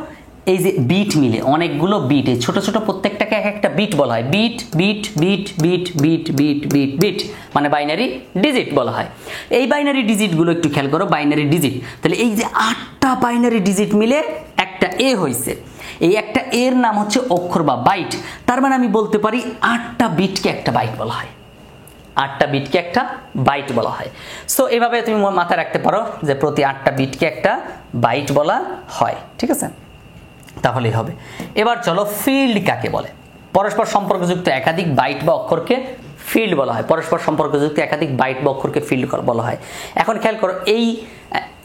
এই যে বিট মিলে অনেকগুলো বিট, এই ছোট ছোট প্রত্যেকটাকে এক একটা বিট বলা হয়। Bit bit bit bit bit bit bit bit মানে বাইনারি ডিজিট বলা হয়। এই বাইনারি ডিজিটগুলো একটু খেয়াল করো, বাইনারি ডিজিট। তাহলে এই যে 8টা বাইনারি ডিজিট মিলে একটা এ হয়েছে, এই একটা এর নাম হচ্ছে অক্ষর বা বাইট। তার মানে আমি বলতে পারি 8টা বিটকে একটা বাইট বলা হয়। 8টা বিটকে একটা বাইট বলা হয়। সো এভাবে তুমি মাথায় রাখতে পারো যে প্রতি 8টা বিটকে একটা বাইট বলা হয়, ঠিক আছে? তাহলেই হবে। এবার চলো ফিল্ড কাকে বলে? পরস্পর সম্পর্কযুক্ত একাধিক বাইট বা অক্ষরকে ফিল্ড বলা হয়। পরস্পর সম্পর্কযুক্ত একাধিক বাইট বা অক্ষরকে ফিল্ড বলা হয়। এখন খেয়াল করো, এই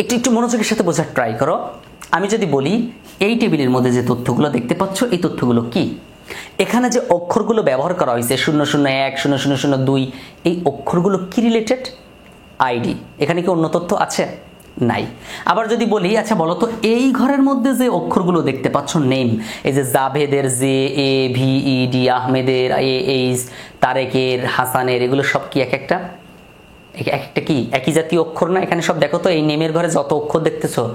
একটু মনোযোগের সাথে বোঝার ট্রাই করো। আমি যদি বলি এই টেবিলের মধ্যে যে তথ্যগুলো দেখতে পাচ্ছ, এই তথ্যগুলো কি? এখানে যে অক্ষরগুলো ব্যবহার করা হয়েছে 001 0002, এই অক্ষরগুলো কি রিলেটেড? আইডি। এখানে কি অন্য তথ্য আছে? নাই। আবার যদি বলি আচ্ছা বলো তো, এই ঘরের মধ্যে যে অক্ষরগুলো দেখতে পাচ্ছ নেম, এই যে জাভেদের J A V E D, আহমেদের এ এইচ, তারেকের, হাসানের, এগুলো সব কি এক একটা কি একই জাতীয় অক্ষর না? এখানে সব দেখো তো, এই নেমের ঘরে যত অক্ষর দেখতেছো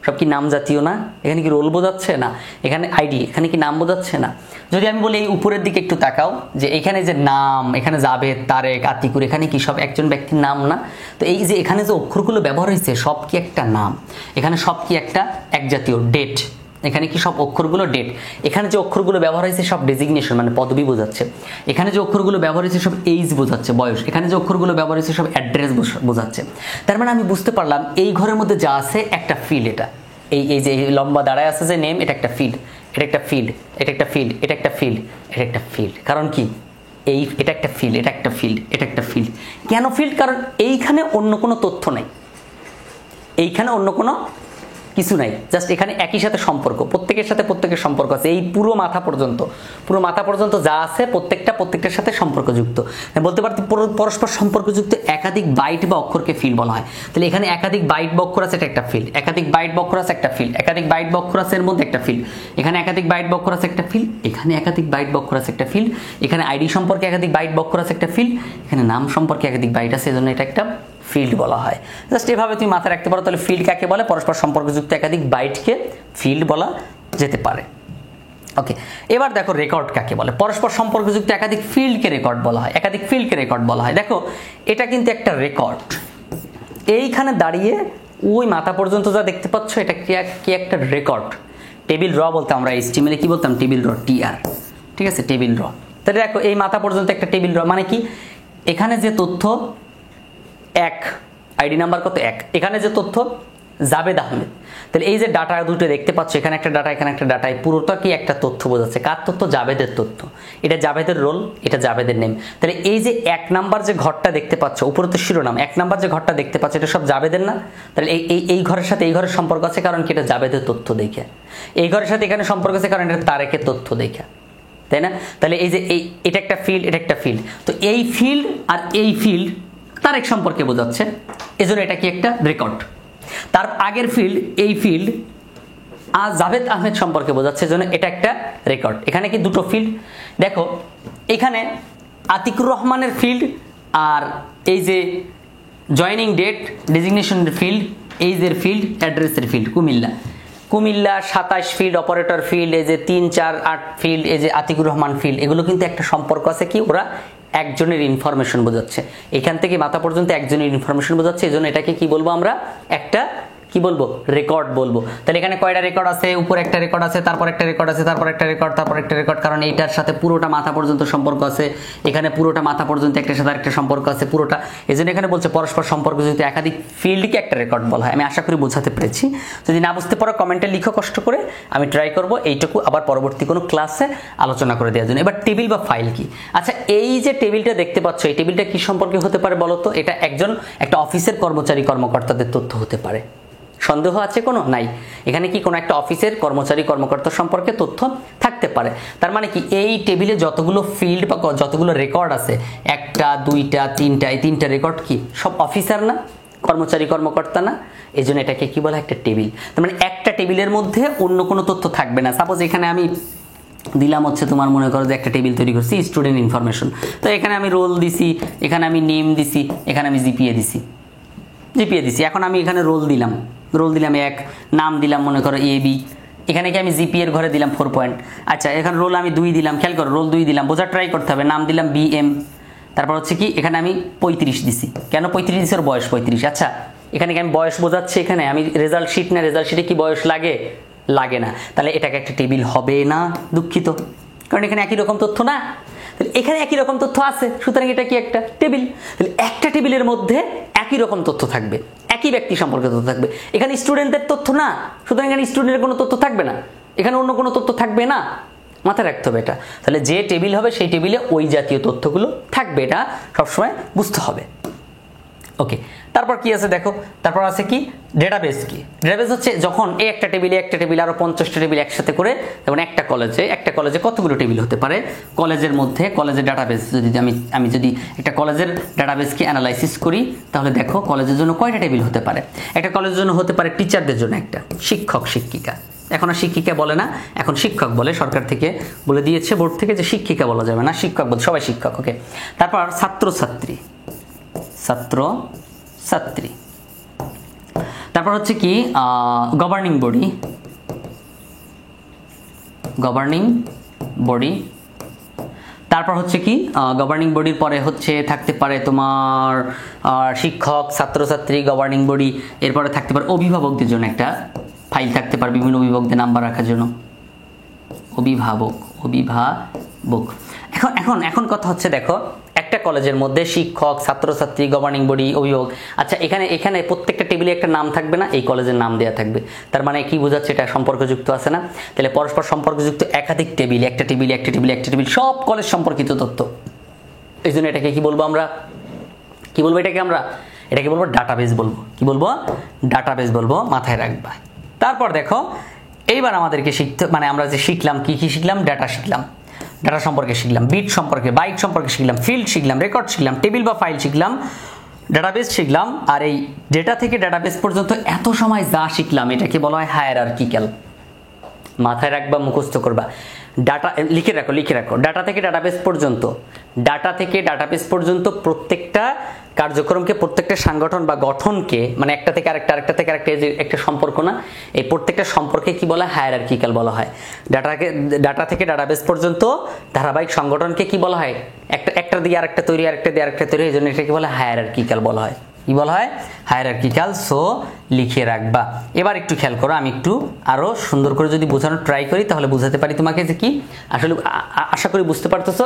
সব কি নাম জাতীয় না? এখানে কি রোল বোঝাচ্ছে না? এখানে আইডি, এখানে কি নাম বোঝাচ্ছে না? যদি আমি বলি এই উপরের দিকে একটু তাকাও, যে এখানে যে নাম, এখানে জাভেদ, তারেক, আতিকুর, এখানে কি সব একজন ব্যক্তির নাম না? তো এই যে এখানে যে অক্ষরগুলো ব্যবহার হয়েছে সব কি একটা নাম? এখানে সব কি একটা এক জাতীয়? ডেট। এখানে কি সব অক্ষরগুলো ডেট? এখানে যে অক্ষরগুলো ব্যবহার হয়েছে সব ডেজিগনেশন মানে পদবি বোঝাচ্ছে। এখানে যে অক্ষরগুলো ব্যবহার হয়েছে সব এইজ বোঝাচ্ছে, বয়স। এখানে যে অক্ষরগুলো ব্যবহার হয়েছে সব অ্যাড্রেস বোঝাচ্ছে। তার মানে আমি বুঝতে পারলাম এই ঘরের মধ্যে যা আছে একটা ফিল্ড। এটা এই যে লম্বা দাঁড়ায় আছে যে নেম, এটা একটা ফিল্ড, এটা একটা ফিল্ড, এটা একটা ফিল্ড, এটা একটা ফিল্ড, এটা একটা ফিল্ড। কারণ কি? এটা একটা ফিল্ড, এটা একটা ফিল্ড, এটা একটা ফিল্ড। কেন ফিল্ড? কারণ এইখানে অন্য কোনো তথ্য নাই, এইখানে অন্য কোনো কিছু নাই, জাস্ট এখানে একই সাথে সম্পর্ক, প্রত্যেকের সাথে প্রত্যেকের সম্পর্ক আছে। এই পুরো মাথা পর্যন্ত যা আছে প্রত্যেকটার সাথে সম্পর্কযুক্ত। বলতে পারতে পরস্পর সম্পর্কযুক্ত একাধিক বাইট বা অক্ষরকে ফিল্ড বলা হয়। তাহলে এখানে একাধিক বাইট বা অক্ষর আছে, এটা একটা ফিল্ড। একাধিক বাইট বা অক্ষর আছে, একটা ফিল্ড। একাধিক বাইট বা অক্ষর আছে, এর মধ্যে একটা ফিল্ড। এখানে একাধিক বাইট বা অক্ষর আছে, একটা ফিল্ড। এখানে একাধিক বাইট বা অক্ষর আছে, একটা ফিল্ড। এখানে আইডি সম্পর্কে একাধিক বাইট বা অক্ষর আছে, একটা ফিল্ড। এখানে নাম সম্পর্কে একাধিক বাইট আছে, এজন্য এটা একটা ফিল্ড বলা হয়। জাস্ট এভাবে তুমি মাথায় রাখতে পারো। তাহলে ফিল্ড কাকে বলে? পরস্পর সম্পর্কযুক্ত একাধিক বাইটকে ফিল্ড বলা যেতে পারে। ওকে, এবার দেখো রেকর্ড কাকে বলে? পরস্পর সম্পর্কযুক্ত একাধিক ফিল্ডকে রেকর্ড বলা হয়। একাধিক ফিল্ডকে রেকর্ড বলা হয়। দেখো এটা কিন্তু একটা রেকর্ড। এইখানে দাঁড়িয়ে ওই মাথা পর্যন্ত যা দেখতে পাচ্ছ, এটা কি একটা রেকর্ড। টেবিল র বলতে আমরা HTML কি বলতাম, টেবিল র, TR, ঠিক আছে, টেবিল র। তাহলে দেখো এই মাথা পর্যন্ত একটা টেবিল র, মানে কি এখানে যে তথ্য 1, আইডি নাম্বার কত 1, এখানে যে তথ্য জাবেদ আহমেদ, তাহলে এই যে ডাটা দুটো দেখতে পাচ্ছ, এখানে একটা ডাটা এখানে একটা ডাটা, পুরোটা কি একটা তথ্য বোঝাচ্ছে, কার তথ্য, জাবেদের তথ্য, এটা জাবেদের রোল, এটা জাবেদের নেম। তাহলে এই যে 1 নাম্বার যে ঘরটা দেখতে পাচ্ছ, উপরে তো শিরোনাম, 1 নাম্বার যে ঘরটা দেখতে পাচ্ছ এটা সব জাবেদের না, তাহলে এই ঘরের সাথে এই ঘরের সম্পর্ক আছে কারণ কি এটা জাবেদের তথ্য দেখে, এই ঘরের সাথে এখানে সম্পর্ক আছে কারণ এটা তারেকের তথ্য দেখে, তাই না? তাহলে এই যে এটা একটা ফিল্ড, এটা একটা ফিল্ড, তো এই ফিল্ড আর এই ফিল্ড তারেক সম্পর্কে বোঝাচ্ছে, এজন্য এটা কি একটা রেকর্ড। তার আগের ফিল্ড, এই ফিল্ড জাবেদ আহমেদ সম্পর্কে বোঝাচ্ছে, জন্য এটা একটা রেকর্ড। এখানে কি দুটো ফিল্ড, দেখো এখানে আতিকুর রহমানের ফিল্ড আর এই যে জয়নিং ডেট ডেজিগনেশনের ফিল্ড, এইজের ফিল্ড, অ্যাড্রেসের field, Comilla 27 field, operator field, এই যে 3, 4, 8 ফিল্ড, এই যে আতিকুর রহমান ফিল্ড, এগুলো কিন্তু একটা সম্পর্ক আছে, কি ওরা একজনের ইনফরমেশন বোঝাচ্ছে, এখান থেকে মাথা পর্যন্ত একজনের ইনফরমেশন বোঝাচ্ছে, এজন্য এটাকে কি বলবো আমরা, একটা কি বলবো, রেকর্ড বলবো। তাহলে এখানে কয়টা রেকর্ড আছে, উপরে একটা রেকর্ড আছে, তারপর একটা রেকর্ড আছে, তারপর একটা রেকর্ড, তারপর একটা রেকর্ড, কারণ এইটার সাথে পুরোটা মাথা পর্যন্ত সম্পর্ক আছে, এখানে পুরোটা মাথা পর্যন্ত একটার সাথে একটা সম্পর্ক আছে পুরোটা, এজন্য এখানে বলছে পরস্পর সম্পর্ক যদি একাধিক ফিল্ডকে একটা রেকর্ড বলা হয়। আমি আশা করি বোঝাতে পেরেছি, যদি না বুঝতে পারো কমেন্টে লিখো কষ্ট করে, আমি ট্রাই করব এইটুকু আবার পরবর্তী কোনো ক্লাসে আলোচনা করে দেওয়ার জন্য। এবার টেবিল বা ফাইল কি? আচ্ছা, এই যে টেবিলটা দেখতে পাচ্ছ, এই টেবিলটা কি সম্পর্কে হতে পারে বলো তো? এটা একটা অফিসের কর্মচারী কর্মকর্তাদের তথ্য হতে পারে, সন্দেহ আছে কোনো? নাই। এখানে কি কোনো একটা অফিসের কর্মচারী কর্মকর্তা সম্পর্কে তথ্য থাকতে পারে। তার মানে কি এই টেবিলে যতগুলো ফিল্ড বা যতগুলো রেকর্ড আছে, 1টা 2টা 3টা, এই 3টা রেকর্ড কি সব অফিসার না, কর্মচারী কর্মকর্তা না? এই জন্য এটাকে কি বলা, একটা টেবিল। তার মানে একটা টেবিলের মধ্যে অন্য কোনো তথ্য থাকবে না। সাপোজ এখানে আমি দিলাম হচ্ছে, তোমার মনে করো যে একটা টেবিল তৈরি করছি স্টুডেন্ট ইনফরমেশন, তো এখানে আমি রোল দিছি, এখানে আমি নেম দিছি, এখানে আমি জিপিএ দিছি। এখন আমি এখানে রোল দিলাম 1, নাম দিলাম মনে করো AB, এখানে কি আমি জিপি এর ঘরে দিলাম 4 পয়েন্ট। আচ্ছা, এখানে রোল আমি 2 দিলাম, খেয়াল করো রোল 2 দিলাম, বোঝার ট্রাই করতে হবে, নাম দিলাম BM, তারপর হচ্ছে কি এখানে আমি 35 দিছি, কেন 35 দিছি, ওর বয়স 35। আচ্ছা, এখানে কি আমি বয়স বোঝাচ্ছি, এখানে আমি রেজাল্ট শিট না, রেজাল্ট শিটে কি বয়স লাগে না, তাহলে এটাকে একটা টেবিল হবে না, দুঃখিত, কারণ এখানে একই রকম তথ্য না, তাহলে এখানে একই রকম তথ্য আছে, সুতরাং এটা কি একটা টেবিল। তাহলে একটা টেবিলের মধ্যে একই রকম তথ্য থাকবে, একই ব্যক্তি সম্পর্কে তথ্য থাকবে। এখানে স্টুডেন্টদের তথ্য না, সুতরাং এখানে স্টুডেন্টের কোনো তথ্য থাকবে না, এখানে অন্য কোনো তথ্য থাকবে না, মাথায় রাখতে হবে এটা। তাহলে যে টেবিল হবে সেই টেবিলে ওই জাতীয় তথ্যগুলো থাকবে, এটা সবসময় বুঝতে হবে। ওকে, তারপর কি আছে দেখো, তারপর আছে কি ডেটাবেস। কি ডেটাবেস হচ্ছে যখন এই একটা টেবিলে আরো 50টা টেবিল একসাথে করে, যেমন একটা কলেজে কতগুলো টেবিল হতে পারে, কলেজের মধ্যে কলেজের ডাটাবেস যদি আমি যদি একটা কলেজের ডাটাবেসকে অ্যানালাইসিস করি, তাহলে দেখো কলেজের জন্য কয়টা টেবিল হতে পারে। একটা কলেজের জন্য হতে পারে টিচারদের জন্য একটা, শিক্ষক শিক্ষিকা, এখন আর শিক্ষিকা বলে না, এখন শিক্ষক বলে, সরকার থেকে বলে দিয়েছে বোর্ড থেকে যে শিক্ষিকা বলা যাবে না, শিক্ষক বলে, সবাই শিক্ষক। ওকে, তারপর ছাত্র ছাত্রী, তারপর হচ্ছে কি গভর্নিং বডি, তারপর হচ্ছে কি গভর্নিং বডির পরে হচ্ছে থাকতে পারে তোমার শিক্ষক, ছাত্রছাত্রী, গভর্নিং বডি, এরপরে থাকতে পারে অভিভাবকদের জন্য একটা ফাইল থাকতে পারে, বিভিন্ন অভিভাবকদের নাম্বার রাখার জন্য, অভিভাবক। এখন কথা হচ্ছে দেখো, একটা কলেজের মধ্যে শিক্ষক, ছাত্রছাত্রী, গভর্নিং বডি, অভিভাবক। আচ্ছা, এখানে প্রত্যেকটা টেবিলে একটা নাম থাকবে না, এই কলেজের নাম দেওয়া থাকবে, তার মানে কি বোঝাচ্ছে, এটা সম্পর্কযুক্ত আছে না? তাহলে পরস্পর সম্পর্কযুক্ত একাধিক টেবিল, একটা টেবিল সব কলেজ সম্পর্কিত তথ্য, এই জন্য এটাকে কি বলবো আমরা, এটাকে বলবো ডাটাবেস বলবো। কি বলবো? ডাটাবেস বলবো, মাথায় রাখবা। তারপর দেখো এইবার আমাদেরকে আমরা যে শিখলাম, কি শিখলাম, ডাটা সম্পর্কে শিখলাম, বিট সম্পর্কে, বাইট সম্পর্কে শিখলাম, ফিল্ড শিখলাম, রেকর্ড শিখলাম, টেবিল বা ফাইল শিখলাম, ডাটাবেস শিখলাম। আর এই ডেটা থেকে ডাটাবেস পর্যন্ত এত সময় যা শিখলাম এটাকে বলা হয় হায়ারার্কিক্যাল। মাথায় রাখবা, মুখস্থ করবা, ডাটা লিখে রাখো। ডাটা থেকে ডাটাবেস পর্যন্ত প্রত্যেকটা কার্যক্রমকে, প্রত্যেকটা সংগঠন বা গঠনকে, মানে একটা থেকে আরেকটা একটা সম্পর্ক না, এই প্রত্যেকটা সম্পর্কে কি বলা হয়, হায়ারার্কিক্যাল বলা হয়। ডাটা থেকে ডাটাবেস পর্যন্ত ধারাবাহিক সংগঠনকে কি বলা হয়, একটা দিয়ে আরেকটা তৈরি, এই জন্য এটাকে বলা হয় হায়ারার্কিক্যাল বলা হয়। কি বলা হয়, হায়ারার্কিক্যাল। সো লিখে রাখবা। এবার একটু খেয়াল করো, আমি একটু আরো সুন্দর করে যদি বোঝানোর ট্রাই করি তাহলে বোঝাতে পারি তোমাকে যে কি আসলে আশা করি বুঝতে পারতেছো।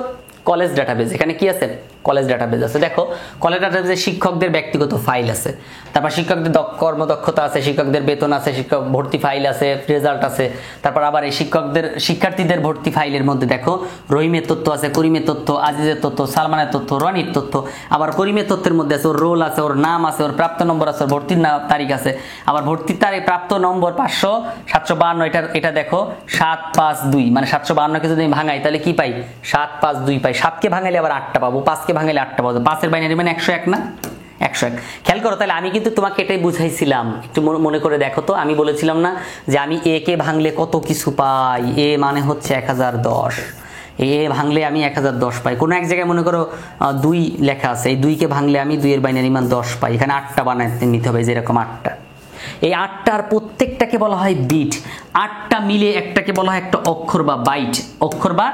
কলেজ ডাটাবেজ, এখানে কি আছে, কলেজ ডাটাবেজ আছে। দেখো কলেজ ডাটাবেজে শিক্ষকদের ব্যক্তিগত ফাইল আছে, তারপর শিক্ষকদের কর্মদক্ষতা আছে, শিক্ষকদের বেতন আছে, শিক্ষক ভর্তি ফাইল আছে, রেজাল্ট আছে। তারপর আবার এই শিক্ষার্থীদের ভর্তি ফাইলের মধ্যে দেখো রহিমের তথ্য আছে, করিমের তথ্য, আজিজের তথ্য, সালমানের তথ্য, রনির তথ্য। আবার করিমের তথ্যের মধ্যে আছে ওর রোল আছে, ওর নাম আছে, ওর প্রাপ্ত নম্বর আছে, ওর ভর্তির তারিখ আছে। আবার ভর্তির তারিখ প্রাপ্ত নম্বর 500 এটা দেখো 752, মানে 752কে যদি ভাঙাই তাহলে কি পাই, 752 পাই। 7কে ভাঙাইলে আবার 8টা পাবো, 5কে ভাঙাইলে 8টা পাবো। 5-এর বাইনারি মানে 101 না, 101। খেয়াল করো, তাহলে আমি কিন্তু তোমাকে এটাই বুঝাইছিলাম, একটু মনে করে দেখো তো। আমি বলেছিলাম না যে আমি এ কে ভাঙলে কত কিছু পাই, এ মানে হচ্ছে 1010, এ ভাঙলে আমি 1010 পাই। কোনো এক জায়গায় মনে করো 2 লেখা আছে, এই 2কে ভাঙলে আমি 2-এর বাইনারি মান 10 পাই। এখানে 8টা বানাইতে নিতে হবে, যেরকম 8টা। এই 8টার প্রত্যেকটাকে বলা হয় বিট। 8টা মিলে একটাকে বলা হয় একটা অক্ষর বা বাইট, অক্ষর বা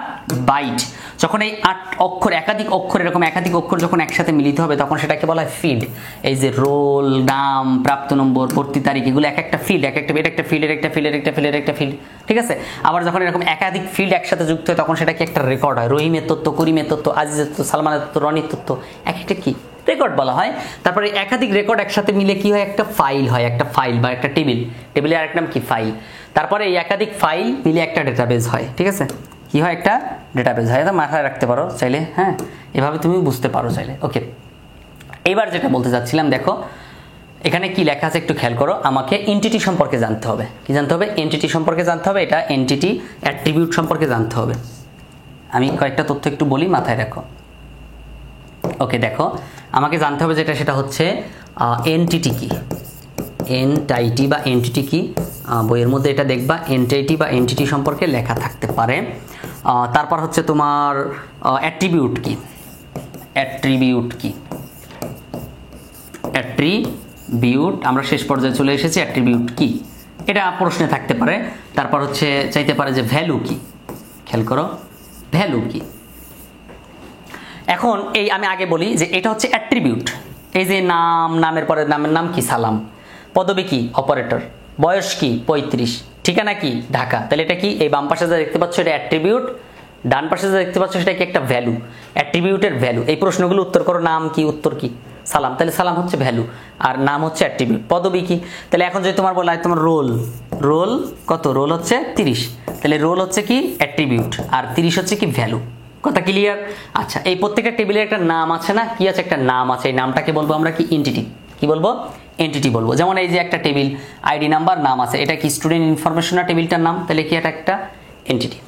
বাইট। যখন এই 8 অক্ষর একাধিক অক্ষর, এরকম একাধিক অক্ষর যখন একসাথে মিলিত হবে তখন সেটাকে বলা হয় ফিল্ড। এই যে রোল, নাম, প্রাপ্ত নম্বর, ভর্তি তারিখ, এগুলো এক একটা ফিল্ড, এটা একটা ফিল্ডের একটা ফিল্ডের একটা ফিল্ডের একটা ফিল্ড, ঠিক আছে। আবার যখন এরকম একাধিক ফিল্ড একসাথে যুক্ত হয় তখন সেটাকে একটা রেকর্ড হয়। রহিমের তথ্য, করিমের তথ্য, আজিজের তথ্য, সালমানের তথ্য, রনির তথ্য, এক একটা কি রেকর্ড বলা হয়। তারপরে একাধিক রেকর্ড একসাথে মিলে কি হয়, একটা ফাইল হয়, একটা ফাইল বা একটা টেবিল। টেবিলের আরেক নাম কি, ফাইল। তারপরে এই একাধিক ফাইল মিলে একটা ডেটাবেজ হয়, ঠিক আছে। কি হয়, একটা ডেটাবেজ হয়। এটা মাথায় রাখতে পারো চাইলে, হ্যাঁ, এভাবে তুমি বুঝতে পারো চাইলে। ওকে, এবার যেটা বলতে চাচ্ছিলাম, দেখো এখানে কি লেখা আছে একটু খেয়াল করো। আমাকে এন্টিটি সম্পর্কে জানতে হবে। কি জানতে হবে, এন্টিটি সম্পর্কে জানতে হবে। এটা এন্টিটি অ্যাট্রিবিউট সম্পর্কে জানতে হবে। আমি কয়েকটা তথ্য একটু বলি, মাথায় রাখো। ওকে, দেখো আমাকে জানতে হবে যেটা, সেটা হচ্ছে এন্টিটি কি, এন্টাইটি বা এন্টিটি কি। বইয়ের মধ্যে এটা দেখবা এন্টাইটি বা এন্টিটি সম্পর্কে লেখা থাকতে পারে। তারপর হচ্ছে তোমার অ্যাট্রিবিউট কি, অ্যাট্রিবিউট কি, অ্যাট্রিবিউট আমরা শেষ পর্যায়ে চলে এসেছি। অ্যাট্রিবিউট কি এটা প্রশ্নে থাকতে পারে। তারপর হচ্ছে চাইতে পারে যে ভ্যালু কি, খেয়াল করো ভ্যালু কি। এখন এই আমি আগে বলি যে এটা হচ্ছে অ্যাট্রিবিউট। এই যে নাম, নামের পরে নামের নাম কি, সালাম। পদবী কি, অপারেটর। বয়স কি, 35। ঠিকানা কি, ঢাকা। তাহলে এটা কি, এই বাম পাশে যা দেখতে পাচ্ছ এটা অ্যাট্রিবিউট, ডান পাশে যা দেখতে পাচ্ছ সেটা কি, একটা ভ্যালু, অ্যাট্রিবিউটের ভ্যালু। এই প্রশ্নগুলো উত্তর করো। নাম কি, উত্তর কি, সালাম। তাহলে সালাম হচ্ছে ভ্যালু আর নাম হচ্ছে অ্যাট্রিবিউট। পদবী কি, তাহলে এখন যদি তোমার বলা হয় তোমার রোল, রোল কত, রোল হচ্ছে 30, তাহলে রোল হচ্ছে কি অ্যাট্রিবিউট আর 30 হচ্ছে কি ভ্যালু। কথা ক্লিয়ার? আচ্ছা, এই প্রত্যেকটা টেবিলের একটা নাম আছে না, কি আছে, একটা নাম আছে। এই নামটাকে বলবো আমরা কি, এন্টিটি। কি বলবো, এন্টিটি বলবো। যেমন এই যে একটা টেবিল, আইডি নাম্বার, নাম আছে, এটা কি স্টুডেন্ট ইনফরমেশন না টেবিলটার নাম, তাহলে কি এটা একটা এন্টিটি।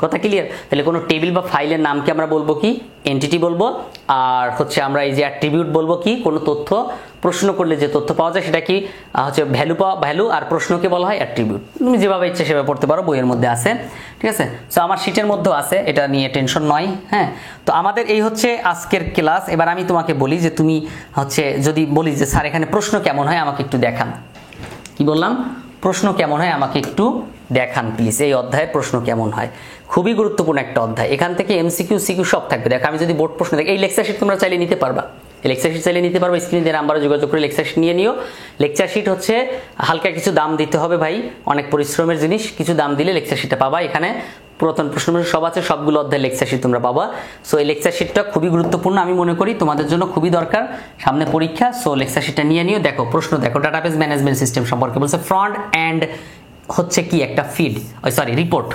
কথা ক্লিয়ার? তাহলে কোনো টেবিল বা ফাইলের নামকে আমরা বলবো কি, এন্টিটি বলবো। আর হচ্ছে আমরা এই যে অ্যাট্রিবিউট বলবো কি, কোনো তথ্য প্রশ্ন করলে যে তথ্য পাওয়া যায় সেটা কি হচ্ছে ভ্যালু, আর প্রশ্নকে বলা হয় অ্যাট্রিবিউট। তুমি যেভাবে ইচ্ছে সেভাবে পড়তে পারো, বইয়ের মধ্যে আছে, ঠিক আছে। সো আমার শিটের মধ্যেও আছে, এটা নিয়ে টেনশন নয়। হ্যাঁ, তো আমাদের এই হচ্ছে আজকের ক্লাস। এবার আমি তোমাকে বলি যে তুমি হচ্ছে যদি বলি যে স্যার এখানে প্রশ্ন কেমন হয় আমাকে একটু দেখান। কি বললাম, প্রশ্ন কেমন হয় আমাকে একটু দেখান প্লিজ। এই অধ্যায়ের প্রশ্ন কেমন হয়, খুবই গুরুত্বপূর্ণ একটা অধ্যায়। এখান থেকে এমসিকিউ সিকিউ সব থাকবে। দেখো আমি যদি বোর্ড প্রশ্ন দেখি, এই লেকচার শিট তোমরা চাইলে নিতে পারবা, এই লেকচার শিট চাইলে নিতে পারবা। স্ক্রিনে দেওয়া নাম্বারে যোগাযোগ করে লেকচার শিট নিয়ে নিও। লেকচার শিট হচ্ছে হালকা কিছু দাম দিতে হবে ভাই, অনেক পরিশ্রমের জিনিস। কিছু দাম দিলে লেকচার শিটটা পাবা। এখানে পুরাতন প্রশ্ন সব আছে, সবগুলো অধ্যায় লেকচার শিট তোমরা পাবা। সো এই লেকচার শিটটা খুবই গুরুত্বপূর্ণ, আমি মনে করি তোমাদের জন্য খুবই দরকার, সামনে পরীক্ষা। সো লেকচার শিটটা নিয়ে নিও। দেখো প্রশ্ন দেখো, ডাটাবেস ম্যানেজমেন্ট সিস্টেম সম্পর্কে বলছে। ফ্রন্ট এন্ড হচ্ছে কি একটা রিপোর্ট।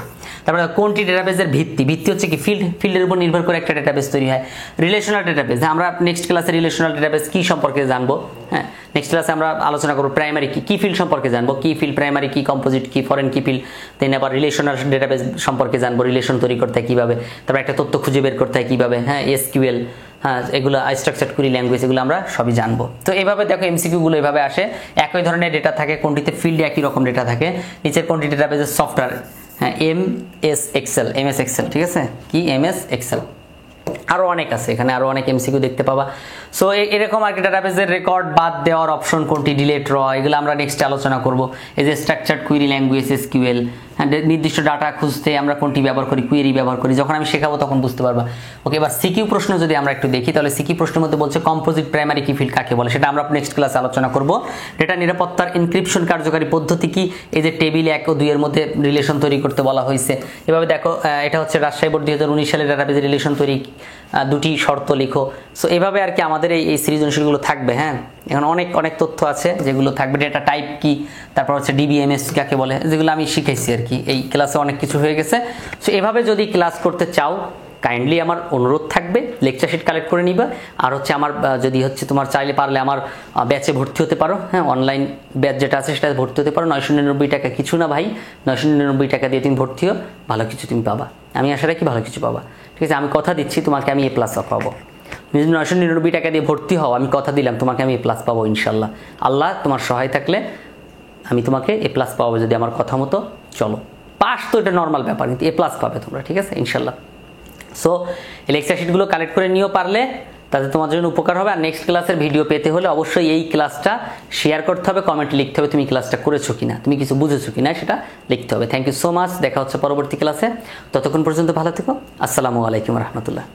তারপরে কোনটি ডেটাবেজের ভিত্তি হচ্ছে কি ফিল্ডের উপর নির্ভর করে একটা ডেটাবেস তৈরি হয়। রিলেশনাল ডেটাবেস, আমরা নেক্সট ক্লাসে রিলেশনাল ডেটাবেস কি সম্পর্কে জানবো। হ্যাঁ, নেক্সট ক্লাসে আমরা আলোচনা করবো প্রাইমারি কি ফিল্ড সম্পর্কে জানবো, কি ফিল্ড, প্রাইমারি কি, কম্পোজিট কি, ফরেন কি ফিল্ড। দেন আবার রিলেশনাল ডেটাবেস সম্পর্কে জানবো, রিলেশন তৈরি করতে হয় কিভাবে, তারপর একটা তথ্য খুঁজে বের করতে হয় কিভাবে। হ্যাঁ, এসকিউএল, হ্যাঁ, এগুলো স্ট্রাকচার্ড কুইরি ল্যাঙ্গুয়েজ, এগুলো আমরা সবই জানবো। তো এইভাবে দেখো এমসিকিউ গুলো এভাবে আসে, একই ধরনের ডেটা থাকে, কোনটিতে ফিল্ডে একই রকম ডেটা থাকে। নিচের কোনটি ডেটাবেজের সফটওয়্যার, হ্যাঁ এমএস এক্সেল, ঠিক আছে, কি এমএস এক্সেল। আরও অনেক আছে, এখানে আরও অনেক এমসিকিউ দেখতে পাবা। সো এরকম আর কি ডাটাবেজের রেকর্ড বাদ দেওয়ার অপশন কোনটি, ডিলেট র, এগুলো আমরা নেক্সট আলোচনা করব। এই যে স্ট্রাকচার্ড কুয়েরি ল্যাঙ্গুয়েজ এসকিউএল, হ্যাঁ, নির্দিষ্ট ডাটা খুঁজতে আমরা কোনটি ব্যবহার করি, কুয়েরি ব্যবহার করি, যখন আমি শেখাবো তখন বুঝতে পারবা। ওকে, এবার সিকিউ প্রশ্ন যদি আমরা একটু দেখি, তাহলে সিকিউ প্রশ্নের মধ্যে বলছে কম্পোজিট প্রাইমারি কি ফিল্ড কাকে বলে, সেটা আমরা নেক্সট ক্লাসে আলোচনা করব। ডেটা নিরাপত্তার এনক্রিপশন কার্যকারী পদ্ধতি কি, এই যে টেবিল 1 ও 2 এর মধ্যে রিলেশন তৈরি করতে বলা হয়েছে। এভাবে দেখো, এটা হচ্ছে রাজশাহী বোর্ড 2019 সালের ডাটাবেজ রিলেশন তৈরি, দুটি শর্ত লিখো। সো এভাবে আর কি আমাদের এই সৃজনশীলগুলো থাকবে। হ্যাঁ, এখন অনেক অনেক তথ্য আছে যেগুলো থাকবে। ডেটা টাইপ কি, তারপর হচ্ছে ডিবিএমএস কাকে বলে, যেগুলো আমি শিখাইছি আর কি, এই ক্লাসে অনেক কিছু হয়ে গেছে। সো এভাবে যদি ক্লাস করতে চাও, কাইন্ডলি আমার অনুরোধ থাকবে লেকচার শিট কালেক্ট করে নিবা। আর হচ্ছে আমার যদি হচ্ছে তোমার চাইলে পারলে আমার ব্যাচে ভর্তি হতে পারো। হ্যাঁ, অনলাইন ব্যাচ যেটা আছে সেটা ভর্তি হতে পারো। 999 টাকা কিছু না ভাই, 999 টাকা দিয়ে তুমি ভর্তি হও, ভালো কিছু তুমি পাবা। আমি আশা রাখি ভালো কিছু পাবা, ঠিক আছে? আমি কথা দিচ্ছি তোমাকে আমি A+ পাবো। তুমি যদি 999 টাকা দিয়ে ভর্তি হও, আমি কথা দিলাম তোমাকে আমি A+ পাবো ইনশাল্লাহ। আল্লাহ তোমার সহায় থাকলে আমি তোমাকে A+ পাবো, যদি আমার কথা মতো চলো। পাস তো এটা নর্মাল ব্যাপার, কিন্তু A+ পাবে তোমরা, ঠিক আছে ইনশাল্লাহ। সো এই লেকচার শিটগুলো কালেক্ট করে নিও পারলে, তাতে তোমার জন্য উপকার হবে। আর নেক্সট ক্লাসের ভিডিও পেতে হলে অবশ্যই এই ক্লাসটা শেয়ার করতে হবে, কমেন্টে লিখতে হবে তুমি ক্লাসটা করেছো কিনা, তুমি কিছু বুঝেছো কিনা সেটা লিখতে হবে। থ্যাংক ইউ সো মাচ, দেখা হচ্ছে পরবর্তী ক্লাসে। ততক্ষণ পর্যন্ত ভালো থেকো। আসসালামু আলাইকুম রহমতুল্লাহ।